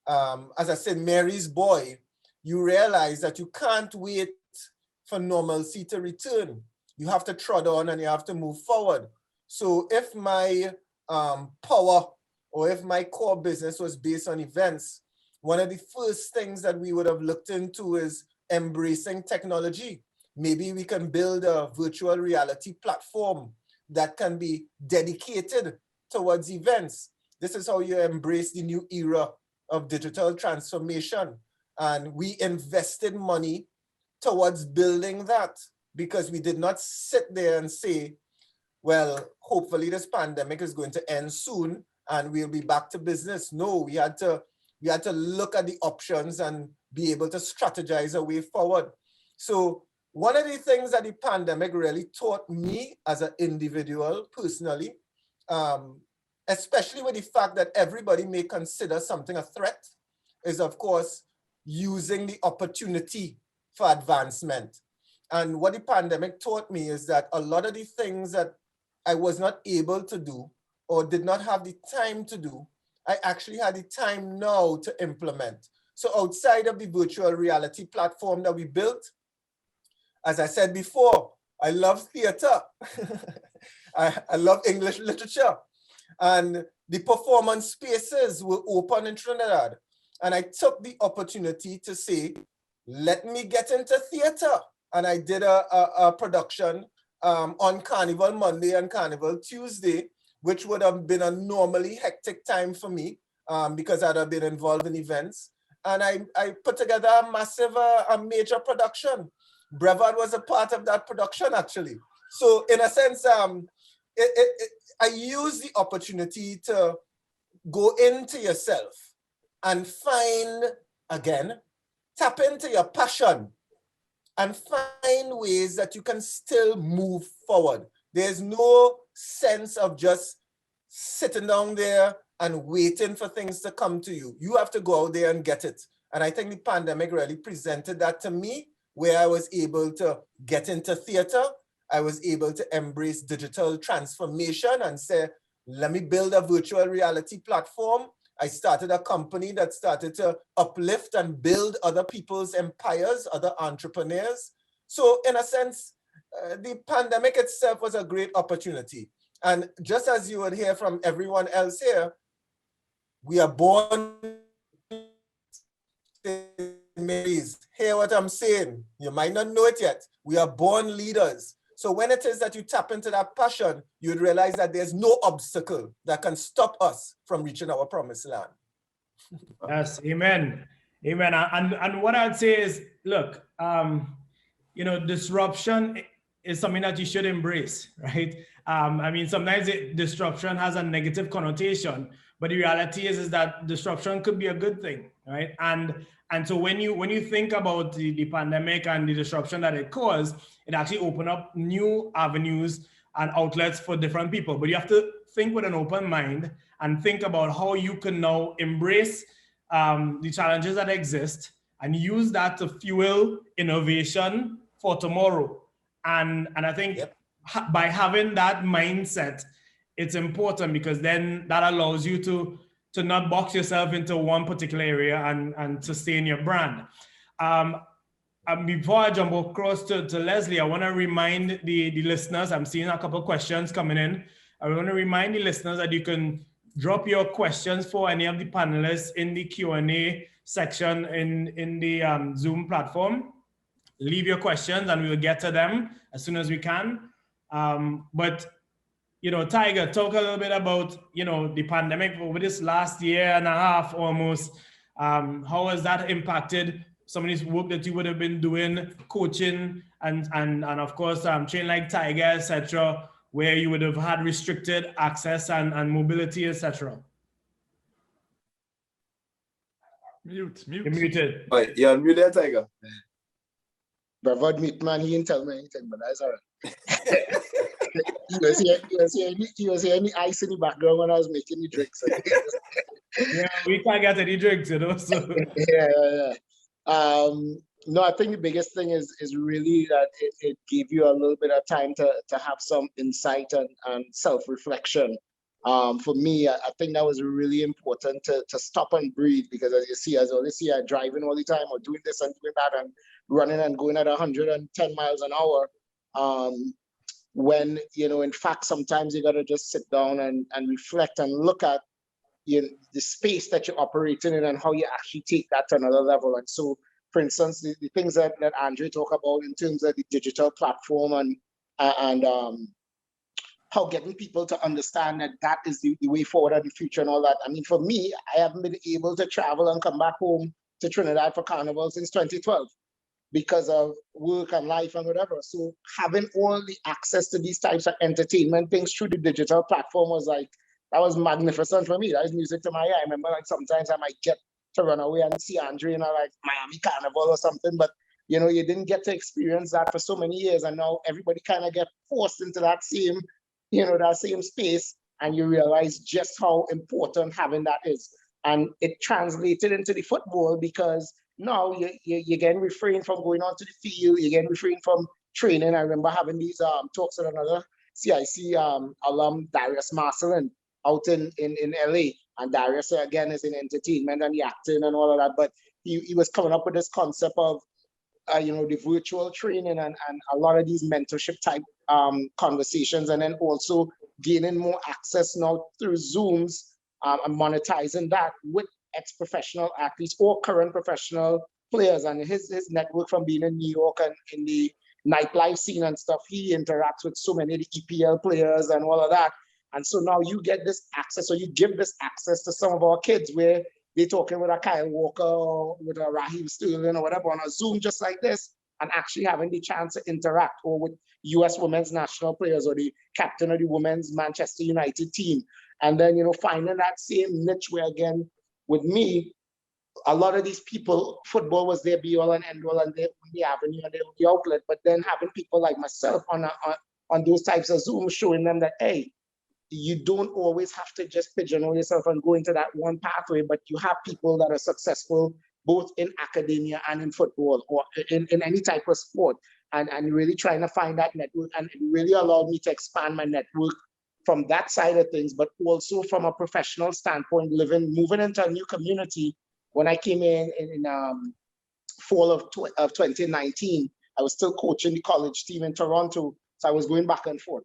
as I said, Mary's boy, you realize that you can't wait for normalcy to return. You have to trot on and you have to move forward. So if my power or if my core business was based on events, one of the first things that we would have looked into is embracing technology. Maybe we can build a virtual reality platform that can be dedicated towards events. This is how you embrace the new era of digital transformation. And we invested money towards building that because we did not sit there and say, well, hopefully this pandemic is going to end soon and we'll be back to business. No, we had to look at the options and be able to strategize a way forward. So one of the things that the pandemic really taught me as an individual personally, especially with the fact that everybody may consider something a threat, is of course using the opportunity for advancement. And what the pandemic taught me is that a lot of the things that I was not able to do or did not have the time to do, I actually had the time now to implement. So outside of the virtual reality platform that we built, as I said before, I love theater. I love English literature. And the performance spaces were open in Trinidad. And I took the opportunity to say, let me get into theater. And I did a production on Carnival Monday and Carnival Tuesday, which would have been a normally hectic time for me because I'd have been involved in events. And I put together a massive, a major production. Brevard was a part of that production, actually. So in a sense, I used the opportunity to go into yourself and find, again, tap into your passion and find ways that you can still move forward. There's no sense of just sitting down there and waiting for things to come to you. You have to go out there and get it. And I think the pandemic really presented that to me, where I was able to get into theater. I was able to embrace digital transformation and say, let me build a virtual reality platform. I started a company that started to uplift and build other people's empires, other entrepreneurs. So in a sense, the pandemic itself was a great opportunity. And just as you would hear from everyone else here, we are born Marys. Hear what I'm saying? You might not know it yet. We are born leaders. So when it is that you tap into that passion, you'd realize that there's no obstacle that can stop us from reaching our promised land. Yes, amen. Amen. And what I'd say is, look, you know, disruption is something that you should embrace, right? I mean, sometimes disruption has a negative connotation, but the reality is that disruption could be a good thing, right? And so when you think about the pandemic and the disruption that it caused, it actually opened up new avenues and outlets for different people. But you have to think with an open mind and think about how you can now embrace the challenges that exist and use that to fuel innovation for tomorrow. And I think by having that mindset, it's important because then that allows you to not box yourself into one particular area and sustain your brand. Before I jump across to Leslie, I want to remind the listeners, I'm seeing a couple of questions coming in. I want to remind the listeners that you can drop your questions for any of the panelists in the Q&A section in the Zoom platform. Leave your questions and we'll get to them as soon as we can. But, you know, Tigre, talk a little bit about, you know, the pandemic over this last year and a half almost. How has that impacted some of this work that you would have been doing, coaching and of course, training like Tigre, etc., where you would have had restricted access and mobility, etc.? Mute. You're muted. Oh, you're unmuted, Tigre. Brevard meet man, he didn't tell me anything, but that's all right. You was any ice in the background when I was making the drinks. Yeah, we can't get any drinks, you know. So yeah. No, I think the biggest thing is really that it gave you a little bit of time to have some insight and self-reflection. For me, I think that was really important to stop and breathe, because as you see, as always see, I'm driving all the time or doing this and doing that and running and going at 110 miles an hour. When, you know, in fact, sometimes you got to just sit down and reflect and look at, you know, the space that you're operating in and how you actually take that to another level. And so, for instance, the things that Andre talked about in terms of the digital platform and how getting people to understand that is the way forward and the future and all that. I mean, for me, I haven't been able to travel and come back home to Trinidad for Carnival since 2012 because of work and life and whatever. So having all the access to these types of entertainment things through the digital platform was like, that was magnificent for me. That was music to my ear. I remember like sometimes I might get to run away and see Andre in a like Miami Carnival or something, but you know, you didn't get to experience that for so many years, and now everybody kind of get forced into that same, you know, that same space, and you realize just how important having that is. And it translated into the football because now you getting refrained from going onto the field, you getting refrained from training. I remember having these talks with another CIC alum, Darius Marcelin, out in LA. And Darius, again, is in entertainment and the acting and all of that. But he was coming up with this concept of, you know, the virtual training and a lot of these mentorship type conversations, and then also gaining more access now through Zooms and monetizing that with ex-professional athletes or current professional players. And his network from being in New York and in the nightlife scene and stuff, he interacts with so many of the EPL players and all of that. And so now you get this access, or you give this access to some of our kids where they're talking with a Kyle Walker or with a Raheem Sterling or whatever on a Zoom just like this, and actually having the chance to interact, or with US women's national players or the captain of the women's Manchester United team. And then, you know, finding that same niche where, again, with me, a lot of these people, football was their be all and end all, and the avenue and the outlet. But then having people like myself on those types of Zoom, showing them that, hey, you don't always have to just pigeonhole yourself and go into that one pathway, but you have people that are successful both in academia and in football or in any type of sport, and really trying to find that network. And it really allowed me to expand my network from that side of things, but also from a professional standpoint, moving into a new community. When I came in fall of 2019, I was still coaching the college team in Toronto. So I was going back and forth.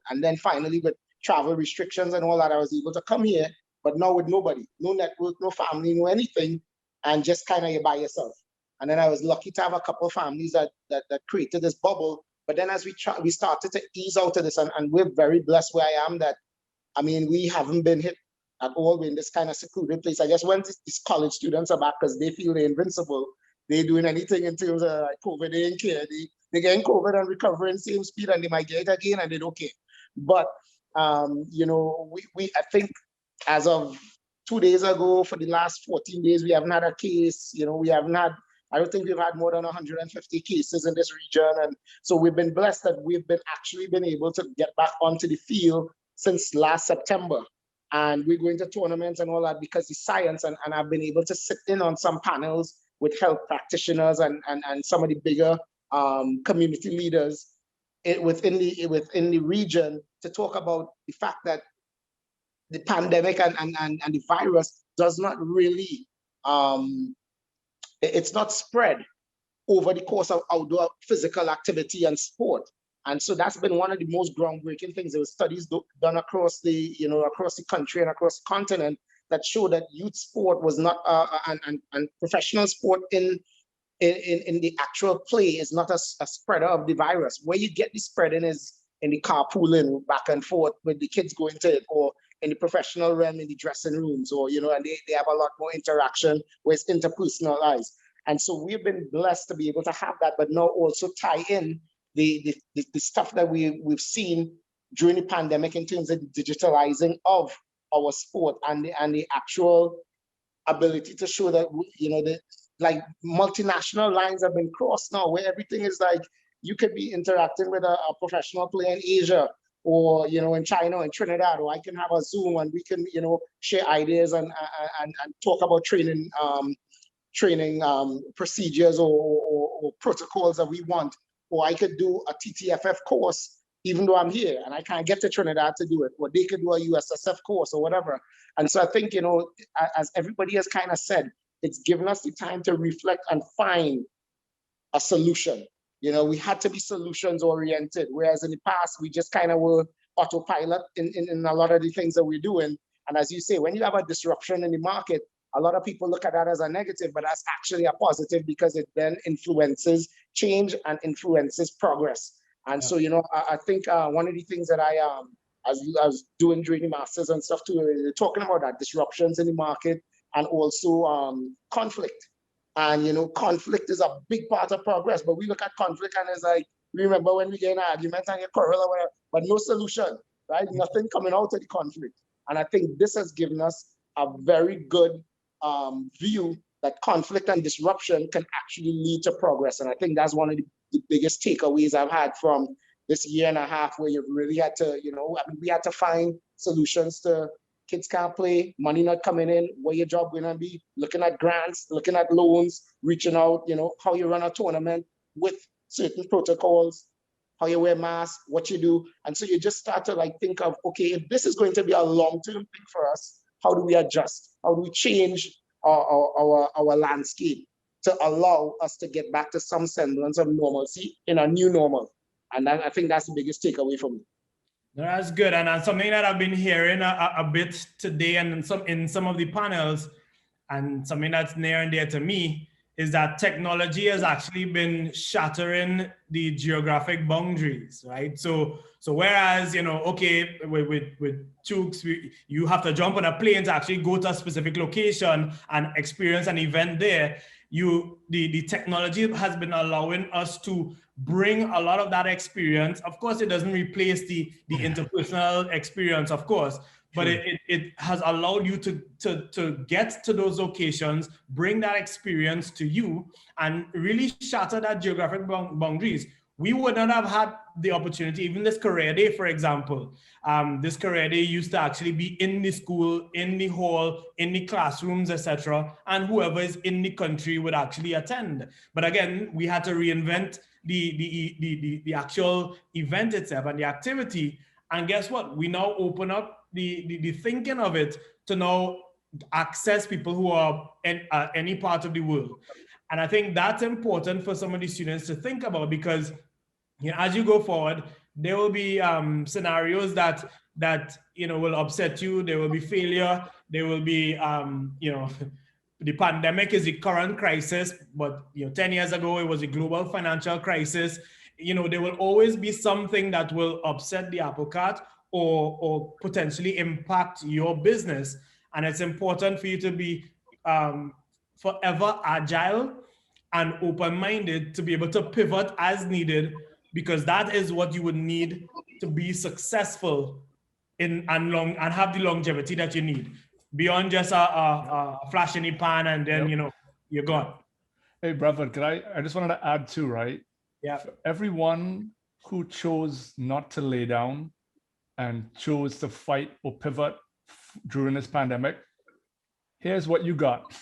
And then finally, with travel restrictions and all that, I was able to come here, but now with nobody, no network, no family, no anything, and just kind of by yourself. And then I was lucky to have a couple of families that created this bubble. But then as we started to ease out of this, and we're very blessed where I am that, I mean, we haven't been hit at all. We're in this kind of secluded place. I guess when these college students are back because they feel they're invincible, they doing anything in terms of like COVID. They didn't care. They getting COVID and recovering same speed, and they might get it again, and they don't care. But you know, I think as of 2 days ago, for the last 14 days, we haven't had a case. You know, we haven't had. I don't think we've had more than 150 cases in this region, and so we've been blessed that we've been able to get back onto the field since last September. And we're going to tournaments and all that because the science, and I've been able to sit in on some panels with health practitioners and some of the bigger community leaders within the region to talk about the fact that the pandemic and the virus does not really, it's not spread over the course of outdoor physical activity and sport. And so that's been one of the most groundbreaking things. There were studies done across the country and across the continent that show that youth sport was not, and professional sport in the actual play is not a spreader of the virus. Where you get the spreading is in the carpooling back and forth with the kids going to it, or in the professional realm in the dressing rooms, or, you know, and they have a lot more interaction where it's interpersonalized. And so we've been blessed to be able to have that, but now also tie in the stuff that we've seen during the pandemic in terms of the digitalizing of our sport and the actual ability to show that, you know, like multinational lines have been crossed now, where everything is like, you could be interacting with a professional player in Asia, or, you know, in China or in Trinidad, or I can have a Zoom and we can, you know, share ideas and talk about training procedures or protocols that we want. Or I could do a TTFF course, even though I'm here and I can't get to Trinidad to do it, or they could do a USSF course or whatever. And so I think, you know, as everybody has kind of said, it's given us the time to reflect and find a solution. You know, we had to be solutions oriented, whereas in the past, we just kind of were autopilot in a lot of the things that we're doing. And as you say, when you have a disruption in the market, a lot of people look at that as a negative, but that's actually a positive because it then influences change and influences progress. And so, you know, I think one of the things that I was doing during the masters and stuff too, talking about that, disruptions in the market and also conflict. And, you know, conflict is a big part of progress, but we look at conflict and it's like, remember when we get in an argument and you quarrel or whatever, but no solution, right? Nothing coming out of the conflict. And I think this has given us a very good view that conflict and disruption can actually lead to progress. And I think that's one of the biggest takeaways I've had from this year and a half, where you've really had to, you know, I mean, we had to find solutions to kids can't play, money not coming in, where your job going to be, looking at grants, looking at loans, reaching out, you know, how you run a tournament with certain protocols, how you wear masks, what you do. And so you just start to like think of, okay, if this is going to be a long-term thing for us, how do we adjust? How do we change our landscape to allow us to get back to some semblance of normalcy in a new normal? And I think that's the biggest takeaway for me. That's good. And something that I've been hearing a bit today and in some of the panels, and something that's near and dear to me, is that technology has actually been shattering the geographic boundaries, right? So whereas, you know, okay, with Chooks, you have to jump on a plane to actually go to a specific location and experience an event there, the technology has been allowing us to bring a lot of that experience. Of course, it doesn't replace the interpersonal experience, of course, but it has allowed you to get to those locations, bring that experience to you, and really shatter that geographic boundaries. We would not have had the opportunity, even this career day, for example. This career day used to actually be in the school, in the hall, in the classrooms, etc., and whoever is in the country would actually attend. But again, we had to reinvent the actual event itself and the activity. And guess what? We now open up the thinking of it to now access people who are in any part of the world. And I think that's important for some of the students to think about, because, you know, as you go forward, there will be scenarios that you know, will upset you. There will be failure. There will be you know, the pandemic is the current crisis, but, you know, 10 years ago it was a global financial crisis. You know, there will always be something that will upset the apple cart or potentially impact your business, and it's important for you to be forever agile and open-minded to be able to pivot as needed, because that is what you would need to be successful in and have the longevity that you need beyond just a flash in the pan and then you're gone. Hey, Brevard, I just wanted to add too, right? Yeah. For everyone who chose not to lay down and chose to fight or pivot during this pandemic, here's what you got.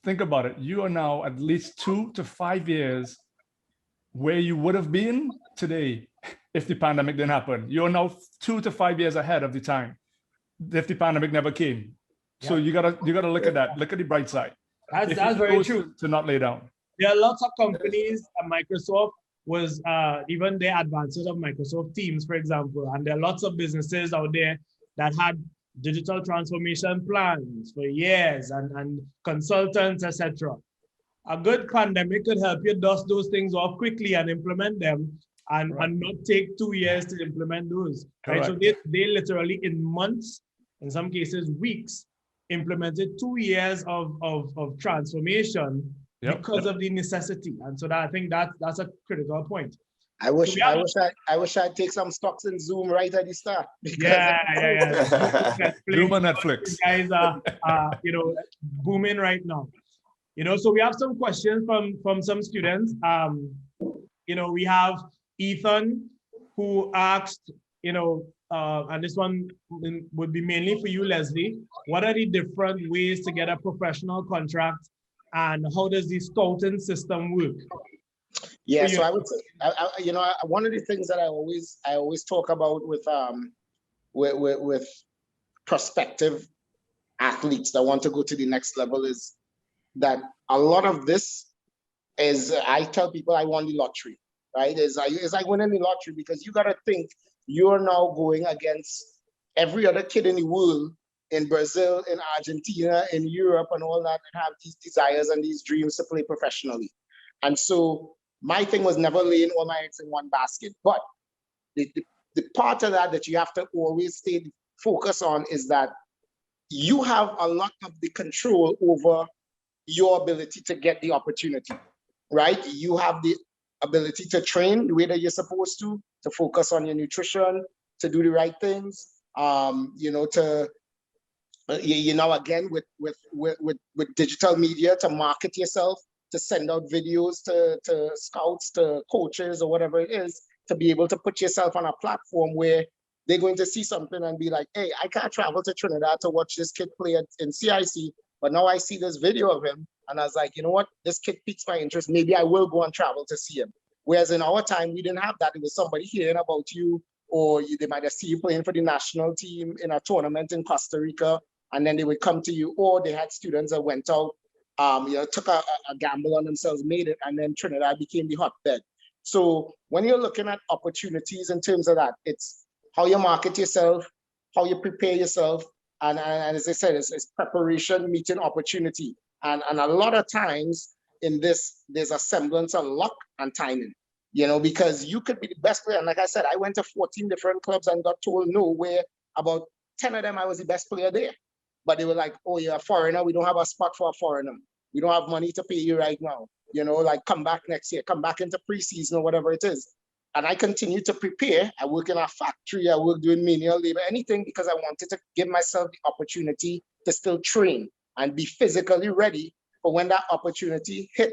Think about it. You are now at least 2 to 5 years where you would have been today if the pandemic didn't happen. You're now 2 to 5 years ahead of the time if the pandemic never came. So you gotta look at that. Look at the bright side. That's very true. To not lay down. There are lots of companies. Microsoft was even the advances of Microsoft Teams, for example, and there are lots of businesses out there that had digital transformation plans for years and consultants, etc. A good pandemic could help you dust those things off quickly and implement them and not take 2 years to implement those. Right? So they literally in months, in some cases weeks, implemented 2 years of transformation because of the necessity. And so I think that's a critical point. I wish I'd take some stocks in Zoom right at the start. Zoom on Netflix. You guys are booming right now. So we have some questions from some students. We have Ethan who asked, and this one would be mainly for you, Leslie. What are the different ways to get a professional contract, and how does the scouting system work? Yeah, so I would say, one of the things that I always talk about with prospective athletes that want to go to the next level is that a lot of this is, I tell people I won the lottery, right? It's like winning the lottery, because you got to think you're now going against every other kid in the world, in Brazil, in Argentina, in Europe, and all that have these desires and these dreams to play professionally. And so my thing was never laying all my eggs in one basket, but the part of that you have to always stay focused on is that you have a lot of the control over your ability to get the opportunity, right? You have the ability to train the way that you're supposed to focus on your nutrition, to do the right things, again, with digital media, to market yourself, to send out videos to scouts, to coaches, or whatever it is, to be able to put yourself on a platform where they're going to see something and be like, hey, I can't travel to Trinidad to watch this kid play in CIC, but now I see this video of him, and I was like, you know what, this kid piques my interest, maybe I will go and travel to see him. Whereas in our time, we didn't have that. It was somebody hearing about you, or they might have seen you playing for the national team in a tournament in Costa Rica, and then they would come to you, or they had students that went out, took a gamble on themselves, made it, and then Trinidad became the hotbed. So when you're looking at opportunities in terms of that, it's how you market yourself, how you prepare yourself, and as I said, it's preparation meeting opportunity. And a lot of times in this, there's a semblance of luck and timing, because you could be the best player. And like I said, I went to 14 different clubs and got told no, where about 10 of them I was the best player there. But they were like, oh, you're a foreigner. We don't have a spot for a foreigner. We don't have money to pay you right now. Come back next year, come back into preseason or whatever it is. And I continue to prepare. I work in a factory. I work doing menial labor, anything, because I wanted to give myself the opportunity to still train and be physically ready for when that opportunity hit,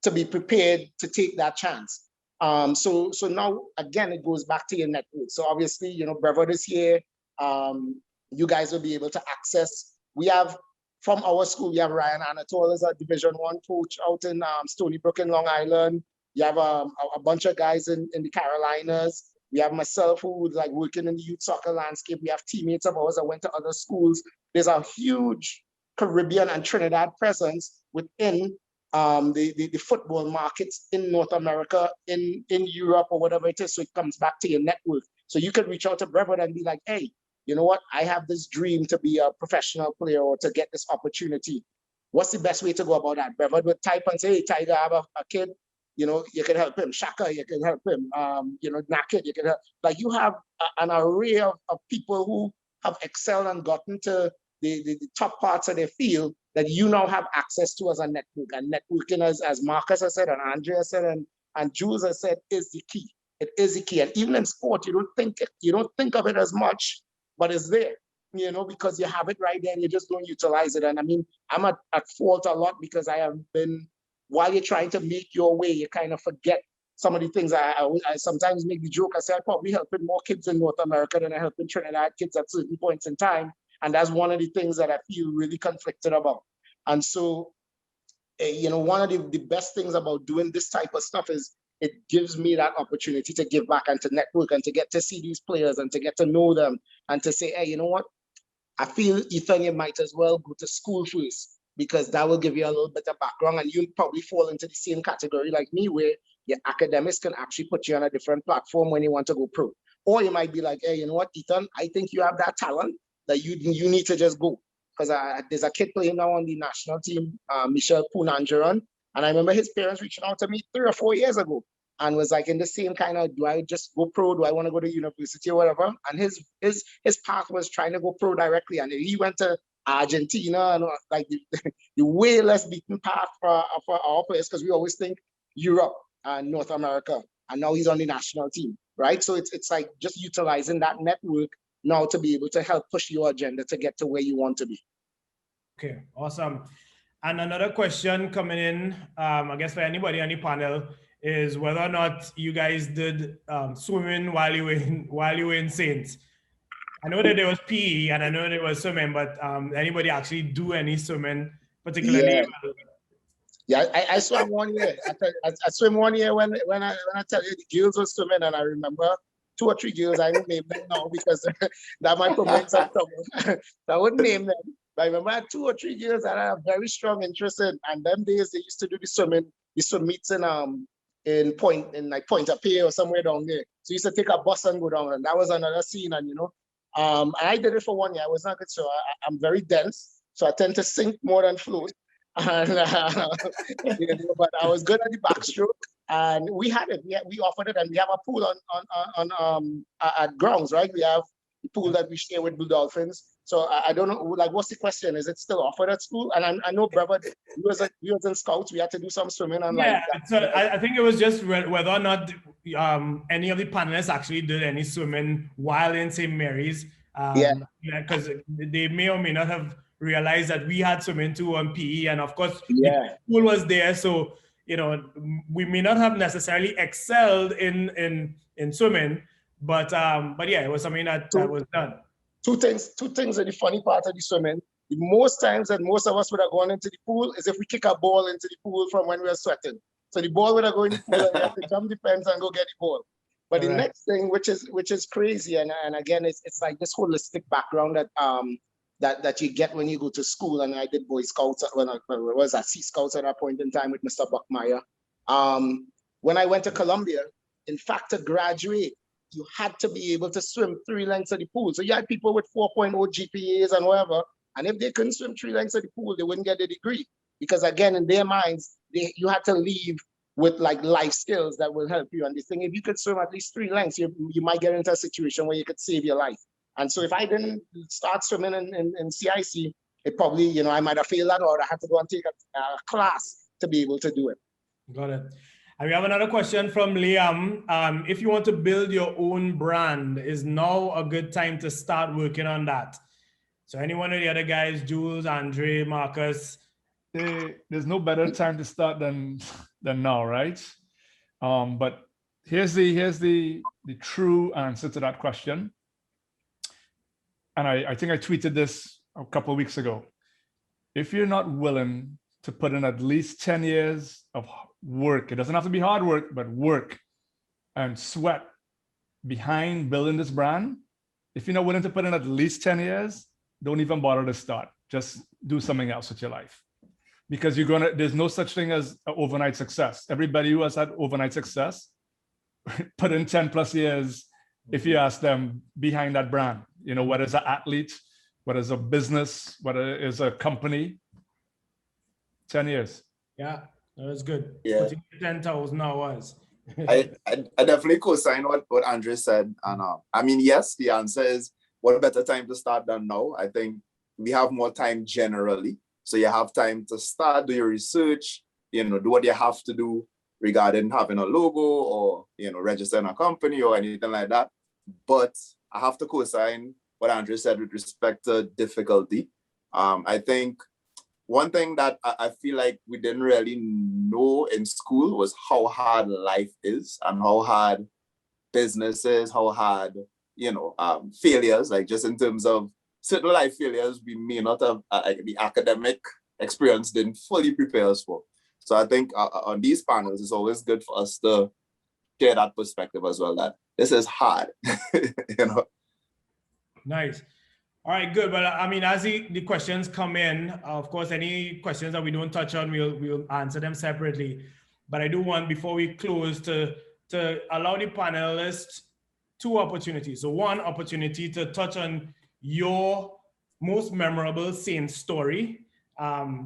to be prepared to take that chance. So now, again, it goes back to your network. So obviously, Brevard is here. You guys will be able to access. We have, from our school, we have Ryan Anatole as a Division I coach out in Stony Brook in Long Island. You have a bunch of guys in the Carolinas. We have myself who was working in the youth soccer landscape. We have teammates of ours that went to other schools. There's a huge Caribbean and Trinidad presence within the football markets in North America, in Europe, or whatever it is. So it comes back to your network. So you can reach out to Brevard and be like, hey, you know what? I have this dream to be a professional player or to get this opportunity. What's the best way to go about that? Brevard would type and say, hey, Tigre, I have a kid. You can help him. Shaka, you can help him. Naked, you can help. You have an array of people who have excelled and gotten to the top parts of their field that you now have access to as a network. And networking, as Marcus has said, and Andrea said, and Jules has said, is the key. It is the key. And even in sport, you don't think of it as much, but it's there, because you have it right there and you just don't utilize it. And I mean, I'm at fault a lot because I have been, while you're trying to make your way, you kind of forget some of the things. I sometimes make the joke. I say I probably helping more kids in North America than I help in Trinidad kids at certain points in time. And that's one of the things that I feel really conflicted about. And so, one of the best things about doing this type of stuff is it gives me that opportunity to give back and to network and to get to see these players and to get to know them and to say, hey, you know what? I feel, Ethan, you might as well go to school first, because that will give you a little bit of background, and you'll probably fall into the same category like me, where your academics can actually put you on a different platform when you want to go pro. Or you might be like, hey, you know what, Ethan, I think you have that talent that you need to just go. Because there's a kid playing now on the national team, Michel Punanjaran, and I remember his parents reaching out to me 3 or 4 years ago and was like in the same kind of, do I just go pro? Do I want to go to university or whatever? And his path was trying to go pro directly. And he went to Argentina and like the way less beaten path for our players, because we always think Europe and North America. And now he's on the national team, right? So it's like just utilizing that network now to be able to help push your agenda to get to where you want to be. Okay, awesome. And another question coming in, I guess for anybody on the panel, is whether or not you guys did swimming while you were in Saints. I know that there was PE and I know there was swimming, but anybody actually do any swimming, particularly? Yeah, I swam 1 year. I swam 1 year when I tell you the girls were swimming, and I remember 2 or 3 girls. I won't name them now because that might promote some trouble. So I wouldn't name them. But I remember I had 2 or 3 girls that I had a very strong interest in. And them days they used to do the swim meets in Point-a-Pay or somewhere down there. So you used to take a bus and go down, and that was another scene. And and I did it for 1 year. I was not good, so I'm very dense, so I tend to sink more than float. And but I was good at the backstroke, and we had it. We offered it, and we have a pool at grounds, right? We have the pool that we share with Blue Dolphins. So I don't know, like, what's the question? Is it still offered at school? And I know Brevard, we was in scouts. We had to do some swimming and so I think it was just whether or not any of the panelists actually did any swimming while in St. Mary's. Because they may or may not have realized that we had swimming too on PE, and of course the pool was there. So we may not have necessarily excelled in swimming, but yeah, it was something that was done. Two things are the funny part of the swimming. The most times that most of us would have gone into the pool is if we kick a ball into the pool from when we were sweating. So the ball would have gone in the pool and we have to jump the fence and go get the ball. But the next thing, which is crazy, and again, it's like this holistic background that you get when you go to school. And I did Boy Scouts when I was at Sea Scouts at that point in time with Mr. Buckmeyer. When I went to Columbia, in fact, to graduate, you had to be able to swim 3 lengths of the pool. So you had people with 4.0 GPAs and whatever, and if they couldn't swim 3 lengths of the pool, they wouldn't get a degree. Because again, in their minds, you had to leave with like life skills that will help you. And the thing, if you could swim at least 3 lengths, you might get into a situation where you could save your life. And so if I didn't start swimming in CIC, it probably, I might have failed that, or I had to go and take a class to be able to do it. Got it. And we have another question from Liam. If you want to build your own brand, is now a good time to start working on that? So any one of the other guys, Jules, Andre, Marcus? There's no better time to start than now, right? But here's the true answer to that question. And I think I tweeted this a couple of weeks ago. If you're not willing to put in at least 10 years of work, it doesn't have to be hard work, but work and sweat behind building this brand, if you're not willing to put in at least 10 years, don't even bother to start. Just do something else with your life. Because there's no such thing as an overnight success. Everybody who has had overnight success put in 10 plus years, if you ask them, behind that brand. Whether it's an athlete, whether it's a business, whether it's a company, 10 years. Yeah, that was good. Yeah. 10,000 hours. I definitely co-sign what Andre said. And I mean, yes, the answer is what better time to start than now. I think we have more time generally. So you have time to start, do your research, you know, do what you have to do regarding having a logo or, you know, registering a company or anything like that. But I have to co-sign what Andrew said with respect to difficulty. I think one thing that I feel like we didn't really know in school was how hard life is and how hard business is, how hard, you know, failures, like just in terms of certain life failures, we may not have the academic experience didn't fully prepare us for. So I think on these panels, it's always good for us to share that perspective as well, that this is hard, you know. Nice. All right, good. Well, I mean, as the questions come in, of course, any questions that we don't touch on, we'll answer them separately. But I do want, before we close, to allow the panelists 2 opportunities. So 1 opportunity to touch on your most memorable Saint story,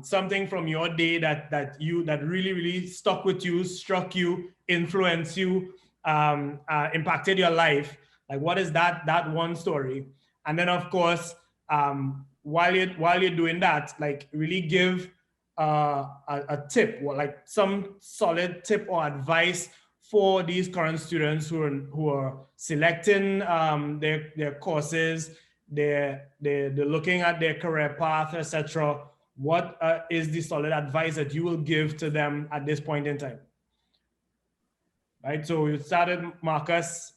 something from your day that really, really stuck with you, struck you, influenced you, impacted your life. Like, what is that one story? And then, of course, while you're doing that, like, really give a tip, or like some solid tip or advice for these current students who are selecting their courses, they're looking at their career path, etc. What is the solid advice that you will give to them at this point in time? Right. So we started, Marcus.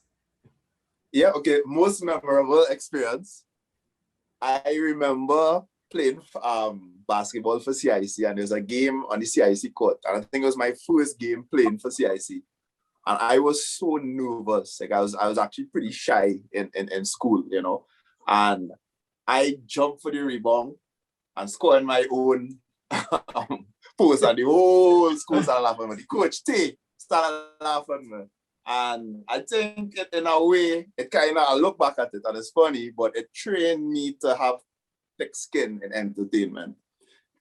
Yeah, okay. Most memorable experience. I remember playing basketball for CIC, and there's a game on the CIC court. And I think it was my first game playing for CIC. And I was so nervous. Like I was actually pretty shy in school, you know. And I jumped for the rebound and scored my own post, and the whole school started laughing at me. The coach T started laughing at me. And I think in a way, it kind of, I look back at it and it's funny, but it trained me to have thick skin in entertainment.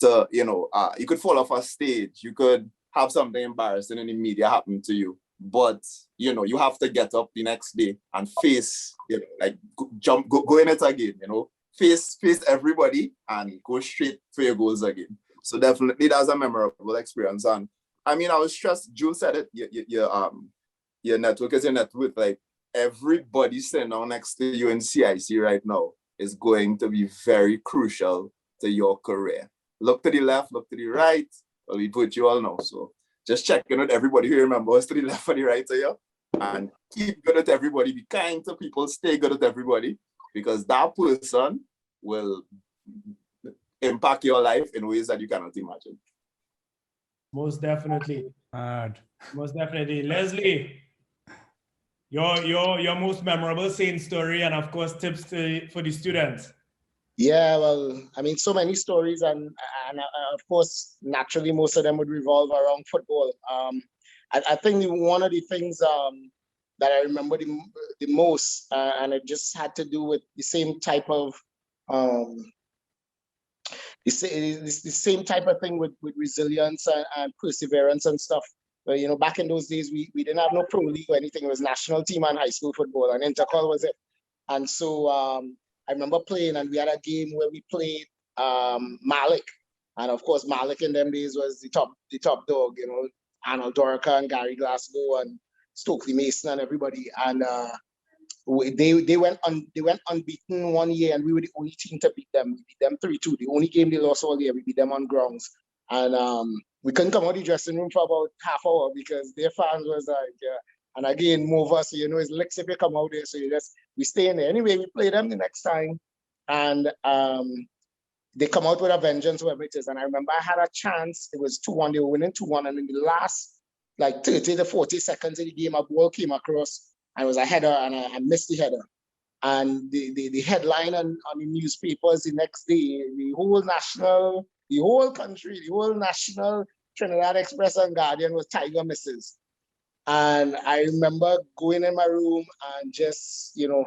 To, you know, you could fall off a stage, you could have something embarrassing in the media happen to you, but, you know, you have to get up the next day and face, you know, like go in it again, you know, face everybody and go straight for your goals again. So definitely that's a memorable experience. And I mean, I was stressed. Jules said it, your network is your network. Like everybody sitting down next to you in CIC right now is going to be very crucial to your career. Look to the left, look to the right. Well, we put you all know. So just checking with everybody who remembers to the left and the right of you. And keep good at everybody. Be kind to people. Stay good at everybody. Because that person will impact your life in ways that you cannot imagine. Most definitely. Most definitely. Leslie, your most memorable Saint story, and of course tips for the students. Yeah, well, I mean, so many stories, and of course, naturally, most of them would revolve around football. I think one of the things that I remember the most, and it just had to do with the same type of the same type of thing with resilience and perseverance and stuff. But, you know, back in those days, we didn't have no pro league or anything. It was national team and high school football, and intercol was it. And so I remember playing, and we had a game where we played Malik, and of course Malik in them days was the top dog. You know, Arnold Dorica and Gary Glasgow and Stokely Mason and everybody. And they went unbeaten one year, and we were the only team to beat them. We beat them 3-2. The only game they lost all year, we beat them on grounds. And we couldn't come out of the dressing room for about half hour because their fans was like, and again, Mova, so you know, it's licks if you come out there, so we stay in there. Anyway, we play them the next time, and they come out with a vengeance, whoever it is. And I remember I had a chance, it was 2-1, they were winning 2-1, and in the last like 30 to 40 seconds of the game, a ball came across, and it was a header, and I missed the header. And the headline on the newspapers the next day, the whole country, the whole national Trinidad Express and Guardian was Tigre misses. And I remember going in my room and just, you know,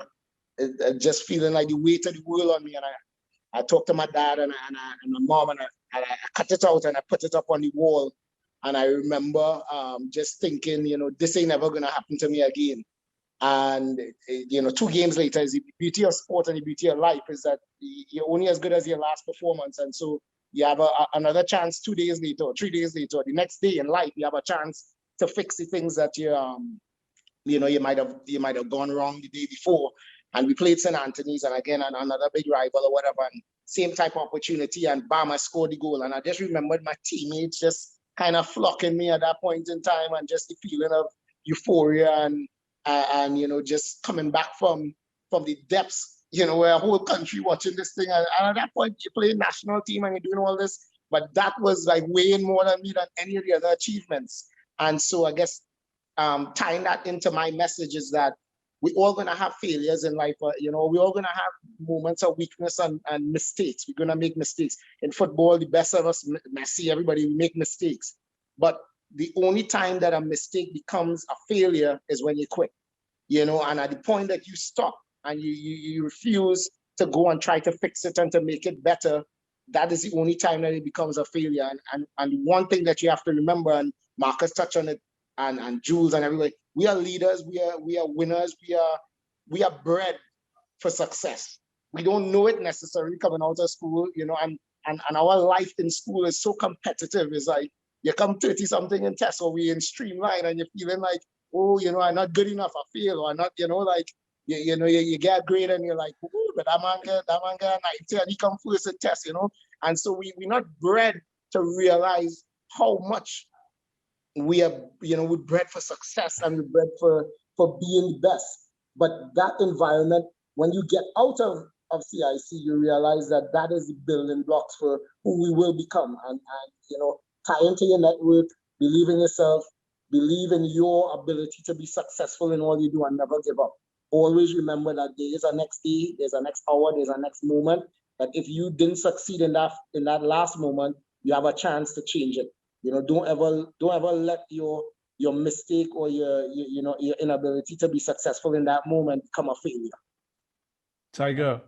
just feeling like the weight of the world on me. And I talked to my dad and my mom, and I cut it out and I put it up on the wall. And I remember just thinking, you know, this ain't never gonna happen to me again. And, 2 games later is the beauty of sport and the beauty of life is that you're only as good as your last performance. And so you have another chance 2 days later, or 3 days later, or the next day in life, you have a chance to fix the things that you might have gone wrong the day before. And we played St. Anthony's, and again, another big rival or whatever, and same type of opportunity, and bam, I scored the goal. And I just remembered my teammates just kind of flocking me at that point in time, and just the feeling of euphoria and just coming back from the depths, where a whole country watching this thing. And at that point, you play national team and you're doing all this, but that was like weighing more than me than any of the other achievements. And so I guess tying that into my message is that we're all going to have failures in life. We're all going to have moments of weakness and mistakes. We're going to make mistakes. In football, the best of us, Messi, everybody, we make mistakes. But the only time that a mistake becomes a failure is when you quit, and at the point that you stop and you refuse to go and try to fix it and to make it better, that is the only time that it becomes a failure. And one thing that you have to remember, and Marcus touched on it, and Jules and everybody, we are leaders, we are winners, we are bred for success. We don't know it necessarily coming out of school, and our life in school is so competitive. It's like you come 30-something in test, or we in streamline, and you're feeling like, oh, I'm not good enough, I fail, or not, you get a grade and you're like, oh, but that man got 90 and he come first in test, And so we're not bred to realize how much we are, we're bred for success and we're bred for being the best. But that environment, when you get out of CIC, you realize that is the building blocks for who we will become. And tie into your network, believe in yourself, believe in your ability to be successful in all you do, and never give up. Always remember that there is a next day, there's a next hour, there's a next moment. That if you didn't succeed in that last moment, you have a chance to change it. Don't ever let your mistake or your inability to be successful in that moment become a failure. Tiger,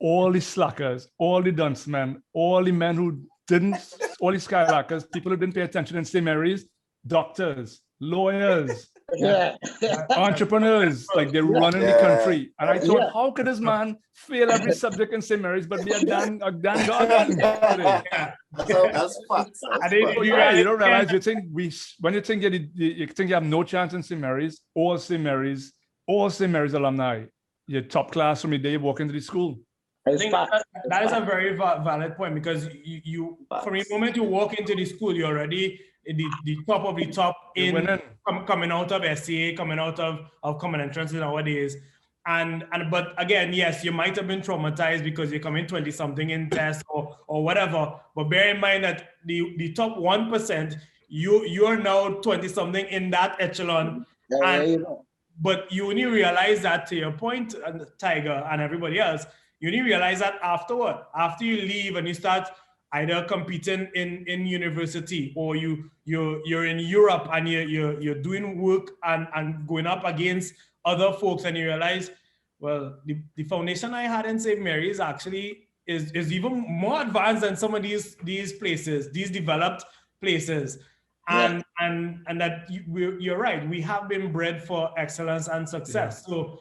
all the slackers, all the dunce men, all the men who didn't, all the skylarkers, people who didn't pay attention in St. Mary's, doctors, lawyers, entrepreneurs, like they're running the country. And I thought, how could this man fail every subject in St. Mary's but be a Dan God? That's facts. You don't realize when you think you have no chance in St. Mary's, all St. Mary's alumni, you're top class from the day you walk into the school. I think that is a very valid point, because you from the moment you walk into the school, you're already the top of the top coming out of SCA, coming out of common entrances nowadays. But again, yes, you might have been traumatized because you come in 20-something in tests or whatever. But bear in mind that the top 1%, you are now 20-something in that echelon. But you only realize that, to your point, Tiger and everybody else, you only realize that afterward, after you leave and you start either competing in university, or you're in Europe and you're doing work and going up against other folks, and you realize, well, the foundation I had in St. Mary's actually is even more advanced than some of these places, these developed places. And that you're right, we have been bred for excellence and success. So,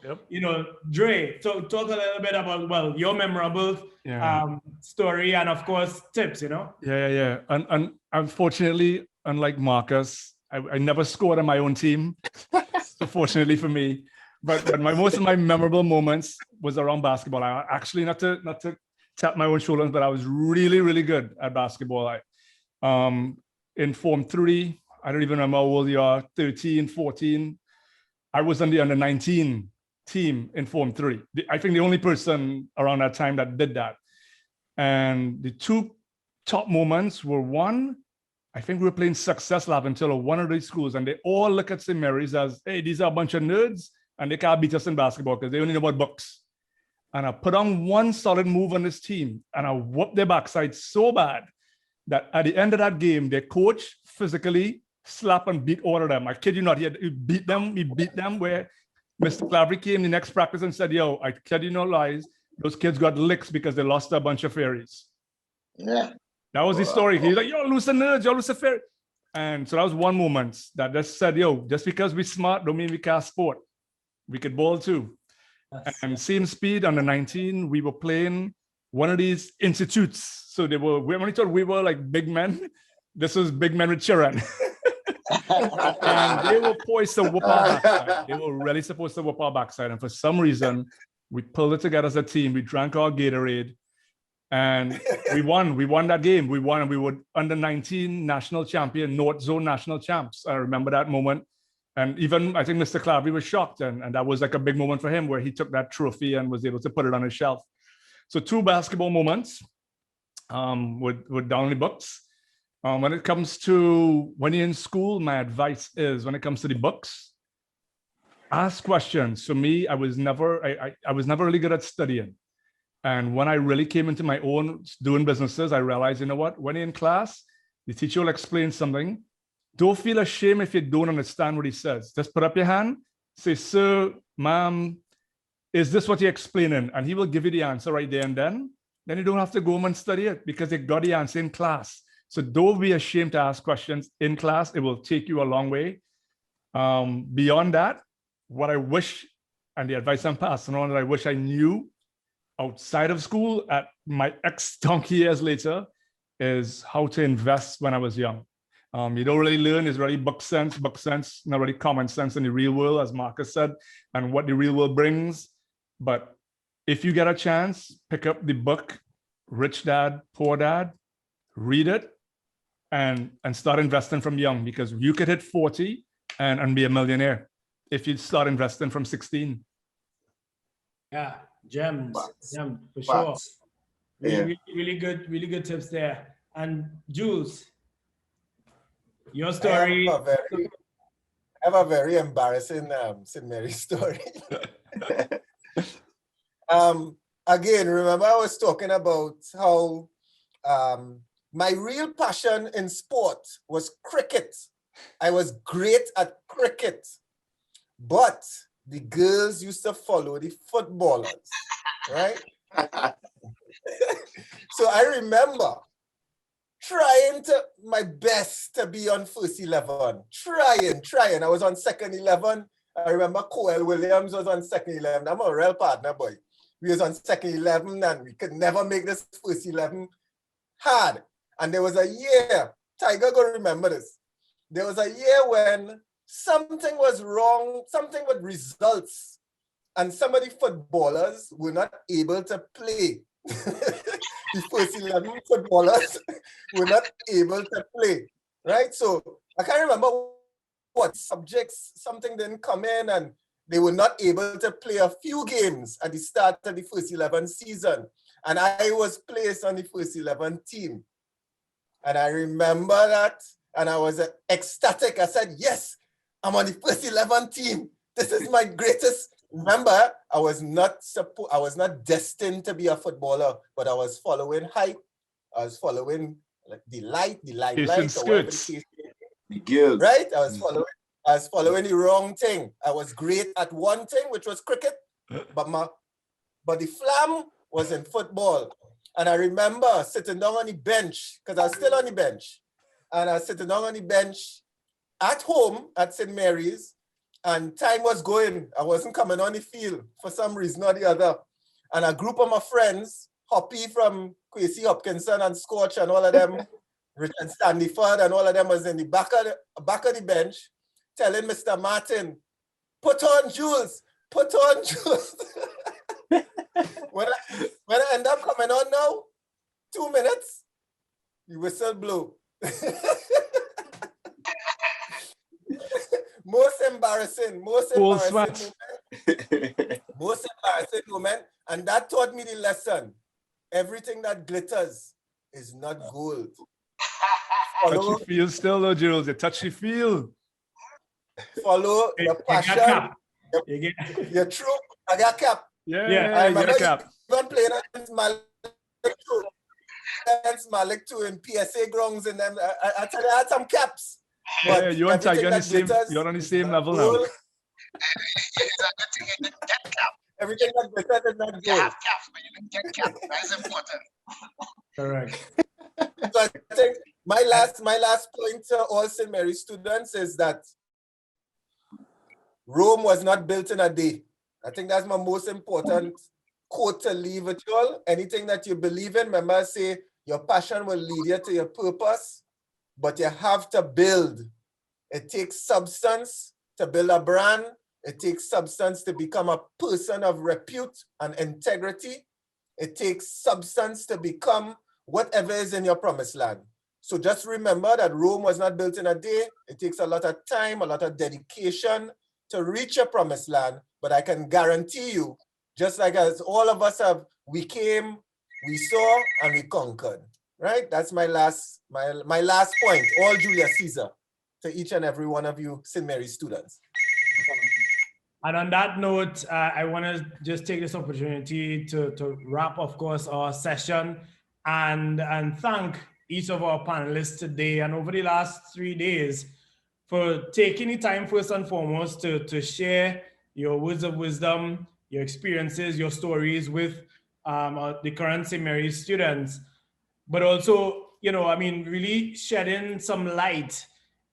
Dre, talk a little bit about, well, your memorable story and, of course, tips, Yeah. And unfortunately, unlike Marcus, I never scored on my own team, so fortunately for me. But most of my memorable moments was around basketball. I actually, not to tap my own shoulders, but I was really, really good at basketball. In Form 3, I don't even remember how old you are, 13, 14. I was on the under-19 team in Form 3. I think the only person around that time that did that. And the two top moments were, one, I think we were playing Success Lab until one of these schools, and they all look at St. Mary's as, hey, these are a bunch of nerds, and they can't beat us in basketball because they only know about books. And I put on one solid move on this team, and I whooped their backside so bad that at the end of that game, their coach physically slapped and beat all of them. I kid you not, he beat them where Mr. Clavery came the next practice and said, yo, I tell you no lies, those kids got licks because they lost a bunch of fairies. Yeah. That was the story. He's like, yo, lose the nerds, yo, lose the fairy. And so that was one moment that just said, yo, just because we're smart don't mean we can't sport. we could bowl too. And same speed under 19, we were playing one of these institutes. So we only thought we were like big men. This was big men with children. And they were poised to whoop our backside. They were really supposed to whoop our backside. And for some reason, we pulled it together as a team. We drank our Gatorade and we won. We won that game. We won, and we were under 19 national champion, North Zone national champs. I remember that moment. And even I think Mr. Clary was shocked. And that was like a big moment for him where he took that trophy and was able to put it on his shelf. So 2 basketball moments with down the books. When it comes to when you're in school, my advice is when it comes to the books, ask questions. For me, I was never really good at studying. And when I really came into my own doing businesses, I realized, you know what, when you're in class, the teacher will explain something. Don't feel ashamed if you don't understand what he says. Just put up your hand, say, sir, ma'am, is this what you're explaining? And he will give you the answer right there and then. Then you don't have to go home and study it because you got the answer in class. So don't be ashamed to ask questions in class. It will take you a long way. Beyond that, what I wish, and the advice I'm passing on that I wish I knew outside of school at my donkey years later is how to invest when I was young. You don't really learn is really book sense, not really common sense in the real world, as Marcus said, and what the real world brings. But if you get a chance, pick up the book, Rich Dad, Poor Dad, read it, and start investing from young, because you could hit 40 and be a millionaire if you start investing from 16. Yeah, gems, for sure. Facts. Really good tips there. And Jules, your story. I have a very embarrassing St. Mary's story. Again, remember I was talking about how my real passion in sport was cricket. I was great at cricket, but the girls used to follow the footballers, right? So I remember trying my best to be on first 11, trying. I was on second 11. I remember Coel Williams was on second 11. I'm a real partner, boy. We was on second 11 and we could never make this first 11 hard. And there was a year, Tigre gonna remember this. There was a year when something was wrong, something with results, and some of the footballers were not able to play. The first 11 footballers were not able to play, right? So I can't remember what subjects, something didn't come in and they were not able to play a few games at the start of the first 11 season. And I was placed on the first 11 team. And I remember that, and I was ecstatic. I said, yes, I'm on the first 11 team. This is my greatest. Remember, I was not destined to be a footballer, but I was following hype. I was following the limelight, or whatever the case. The girls. Right? I was following the wrong thing. I was great at one thing, which was cricket, but the flam was in football. And I remember sitting down on the bench, because I was still on the bench. And I was sitting down on the bench at home at St. Mary's, and time was going. I wasn't coming on the field for some reason or the other. And a group of my friends, Hoppy from Kwesi Hopkinson and Scotch and all of them, Richard Standiford and all of them was in the back of the bench telling Mr. Martin, put on Jules, put on Jules. When I end up coming on now, 2 minutes, the whistle blow. Most embarrassing moment. And that taught me the lesson. Everything that glitters is not gold. Touchy feel still though, Jules. A touchy feel. Follow your passion. Your true. I got cap. Yeah, you got a cap. Even playing against Malik too in PSA grounds and them. I tell you, I had some caps. Yeah, you and Tigre you're on the same level now. Everything that glitters is not gold. You have caps, but you didn't get caps. That's important. Correct. So I think my last point to all St. Mary's students is that Rome was not built in a day. I think that's my most important quote to leave with you all. Anything that you believe in, remember I say your passion will lead you to your purpose, but you have to build. It takes substance to build a brand. It takes substance to become a person of repute and integrity. It takes substance to become whatever is in your promised land. So just remember that Rome was not built in a day. It takes a lot of time, a lot of dedication to reach your promised land. But I can guarantee you, just like as all of us have, we came, we saw, and we conquered. Right? That's my last point. All Julius Caesar to each and every one of you St. Mary's students. And on that note, I want to just take this opportunity to wrap, of course, our session and thank each of our panelists today and over the last 3 days for taking the time first and foremost to share your words of wisdom, your experiences, your stories with the current St. Mary's students, but also, you know, I mean, really shedding some light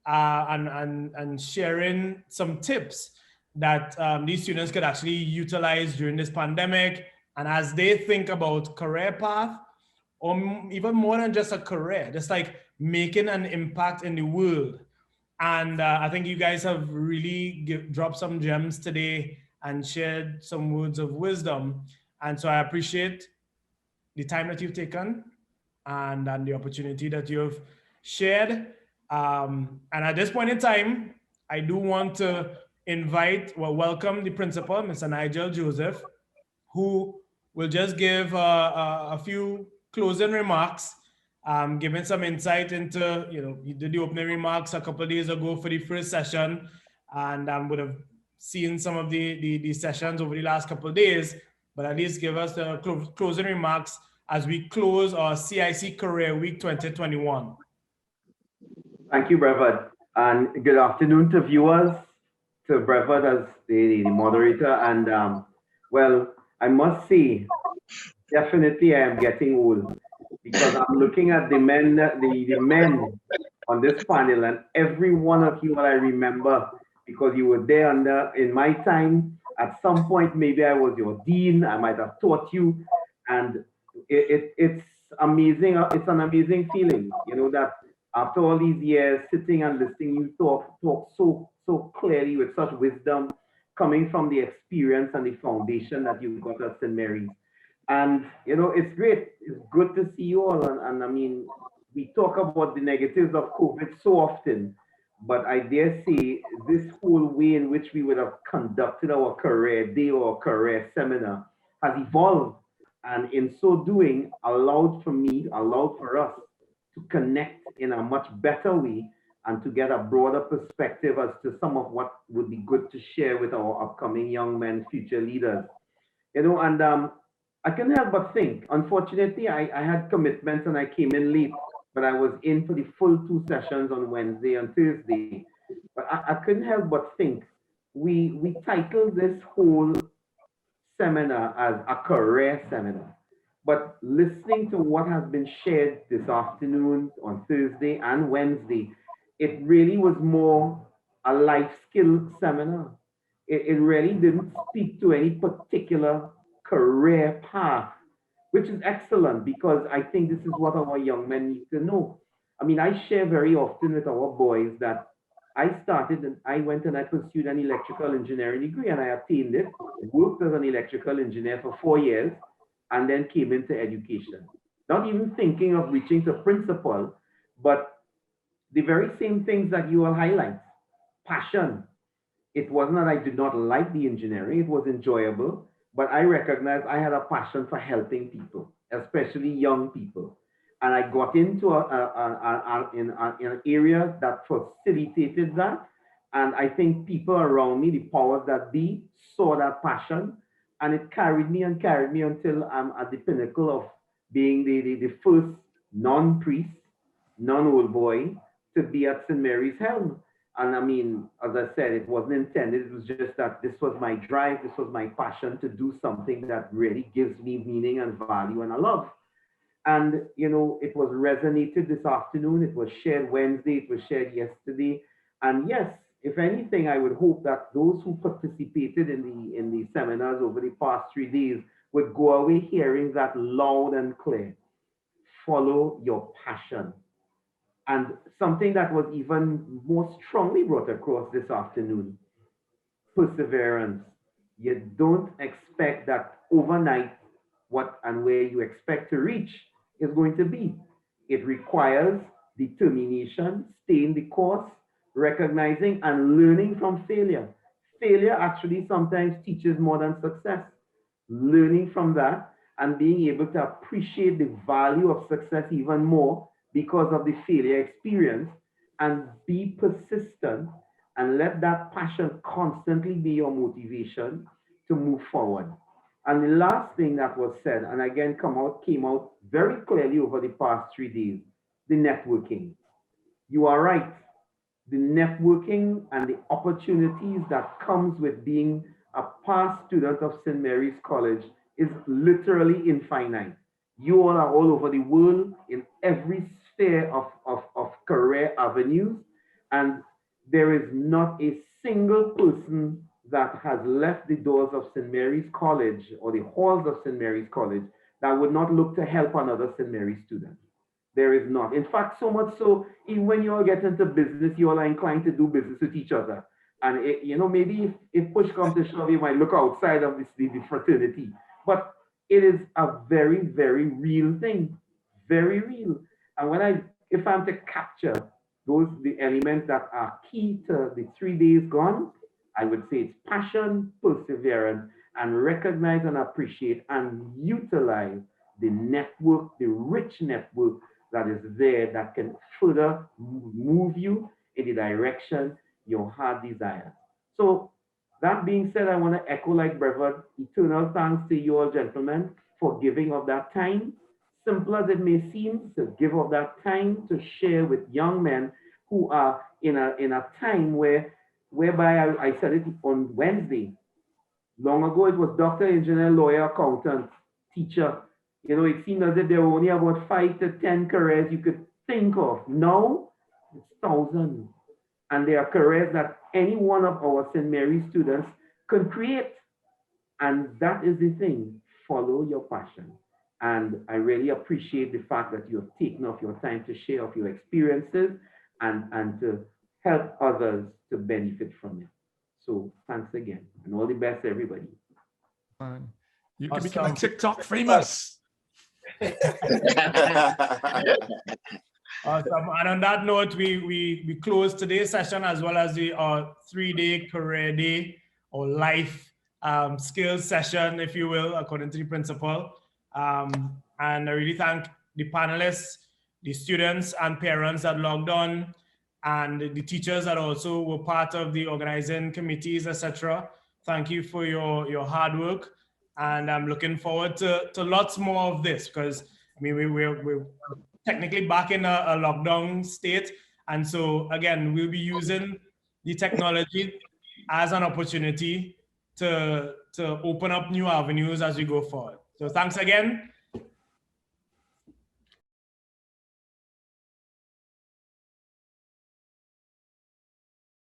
and sharing some tips that these students could actually utilize during this pandemic. And as they think about career path, or even more than just a career, just like making an impact in the world. And I think you guys have really dropped some gems today and shared some words of wisdom. And so I appreciate the time that you've taken and the opportunity that you've shared. And at this point in time, I do want to welcome the principal, Mr. Nigel Joseph, who will just give a few closing remarks, giving some insight into, you know, he did the opening remarks a couple of days ago for the first session, and would have seen some of the sessions over the last couple of days, but at least give us the closing remarks as we close our CIC Career Week 2021. Thank you, Brevard, and good afternoon to viewers, to Brevard as the moderator, and well, I must say, definitely I am getting old because I'm looking at the men on this panel, and every one of you I remember because you were there in my time. At some point, maybe I was your dean. I might have taught you, and it's amazing. It's an amazing feeling, you know, that after all these years, sitting and listening you talk so clearly with such wisdom, coming from the experience and the foundation that you've got at St. Mary's. And, you know, it's great. It's good to see you all. And I mean, we talk about the negatives of COVID so often, but I dare say this whole way in which we would have conducted our career day or career seminar has evolved. And in so doing, allowed for us to connect in a much better way and to get a broader perspective as to some of what would be good to share with our upcoming young men, future leaders. You know, and I couldn't help but think, unfortunately, I had commitments and I came in late, but I was in for the full 2 sessions on Wednesday and Thursday. But I couldn't help but think, we titled this whole seminar as a career seminar. But listening to what has been shared this afternoon, on Thursday and Wednesday, it really was more a life skill seminar. It really didn't speak to any particular career path, which is excellent because I think this is what our young men need to know. I mean, I share very often with our boys that I went and I pursued an electrical engineering degree and I attained it, worked as an electrical engineer for 4 years, and then came into education. Not even thinking of reaching to principal, but the very same things that you all highlight. Passion. It wasn't that I did not like the engineering, it was enjoyable, but I recognized I had a passion for helping people, especially young people. And I got into an area that facilitated that. And I think people around me, the powers that be, saw that passion, and it carried me until I'm at the pinnacle of being the first non-priest, non-old boy to be at St. Mary's helm. And I mean, as I said, it wasn't intended. It was just that this was my drive. This was my passion to do something that really gives me meaning and value and I love. And, you know, it was resonated this afternoon. It was shared Wednesday. It was shared yesterday. And yes, If anything, I would hope that those who participated in the seminars over the past 3 days would go away hearing that loud and clear. Follow your passion. And something that was even more strongly brought across this afternoon, perseverance. You don't expect that overnight what and where you expect to reach is going to be. It requires determination, staying the course, recognizing and learning from failure. Failure actually sometimes teaches more than success. Learning from that and being able to appreciate the value of success even more because of the failure experience, and be persistent and let that passion constantly be your motivation to move forward. And the last thing that was said, and again came out very clearly over the past 3 days, the networking. You are right. The networking and the opportunities that comes with being a past student of St. Mary's College is literally infinite. You all are all over the world in every sphere of career avenues, and there is not a single person that has left the doors of St. Mary's College or the halls of St. Mary's College that would not look to help another St. Mary's student. There is not. In fact, so much so, even when you all get into business, you all are inclined to do business with each other. And maybe if push comes to shove, you might look outside of the fraternity. But it is a very, very real thing, very real. And if I'm to capture the elements that are key to the 3 days gone, I would say it's passion, perseverance, and recognize and appreciate and utilize the network, the rich network that is there that can further move you in the direction your heart desires. So that being said, I want to echo like Brevard, eternal thanks to you all gentlemen for giving of that time. Simple as it may seem, to give of that time to share with young men who are in a time whereby I said it on Wednesday. Long ago, it was doctor, engineer, lawyer, accountant, teacher. It seemed as if there were only about 5 to 10 careers you could think of. Now, it's thousands. And there are careers that any one of our St. Mary's students can create. And that is the thing. Follow your passion. And I really appreciate the fact that you have taken off your time to share of your experiences and to help others to benefit from it. So thanks again. And all the best, everybody. You can become TikTok famous. Awesome. And on that note, we close today's session as well as the 3-day career day or life skills session, if you will, according to the principal. And I really thank the panelists, the students and parents that logged on, and the teachers that also were part of the organizing committees, etc. Thank you for your hard work. And I'm looking forward to lots more of this, because I mean, we're technically back in a lockdown state. And so again, we'll be using the technology as an opportunity to open up new avenues as we go forward. So thanks again.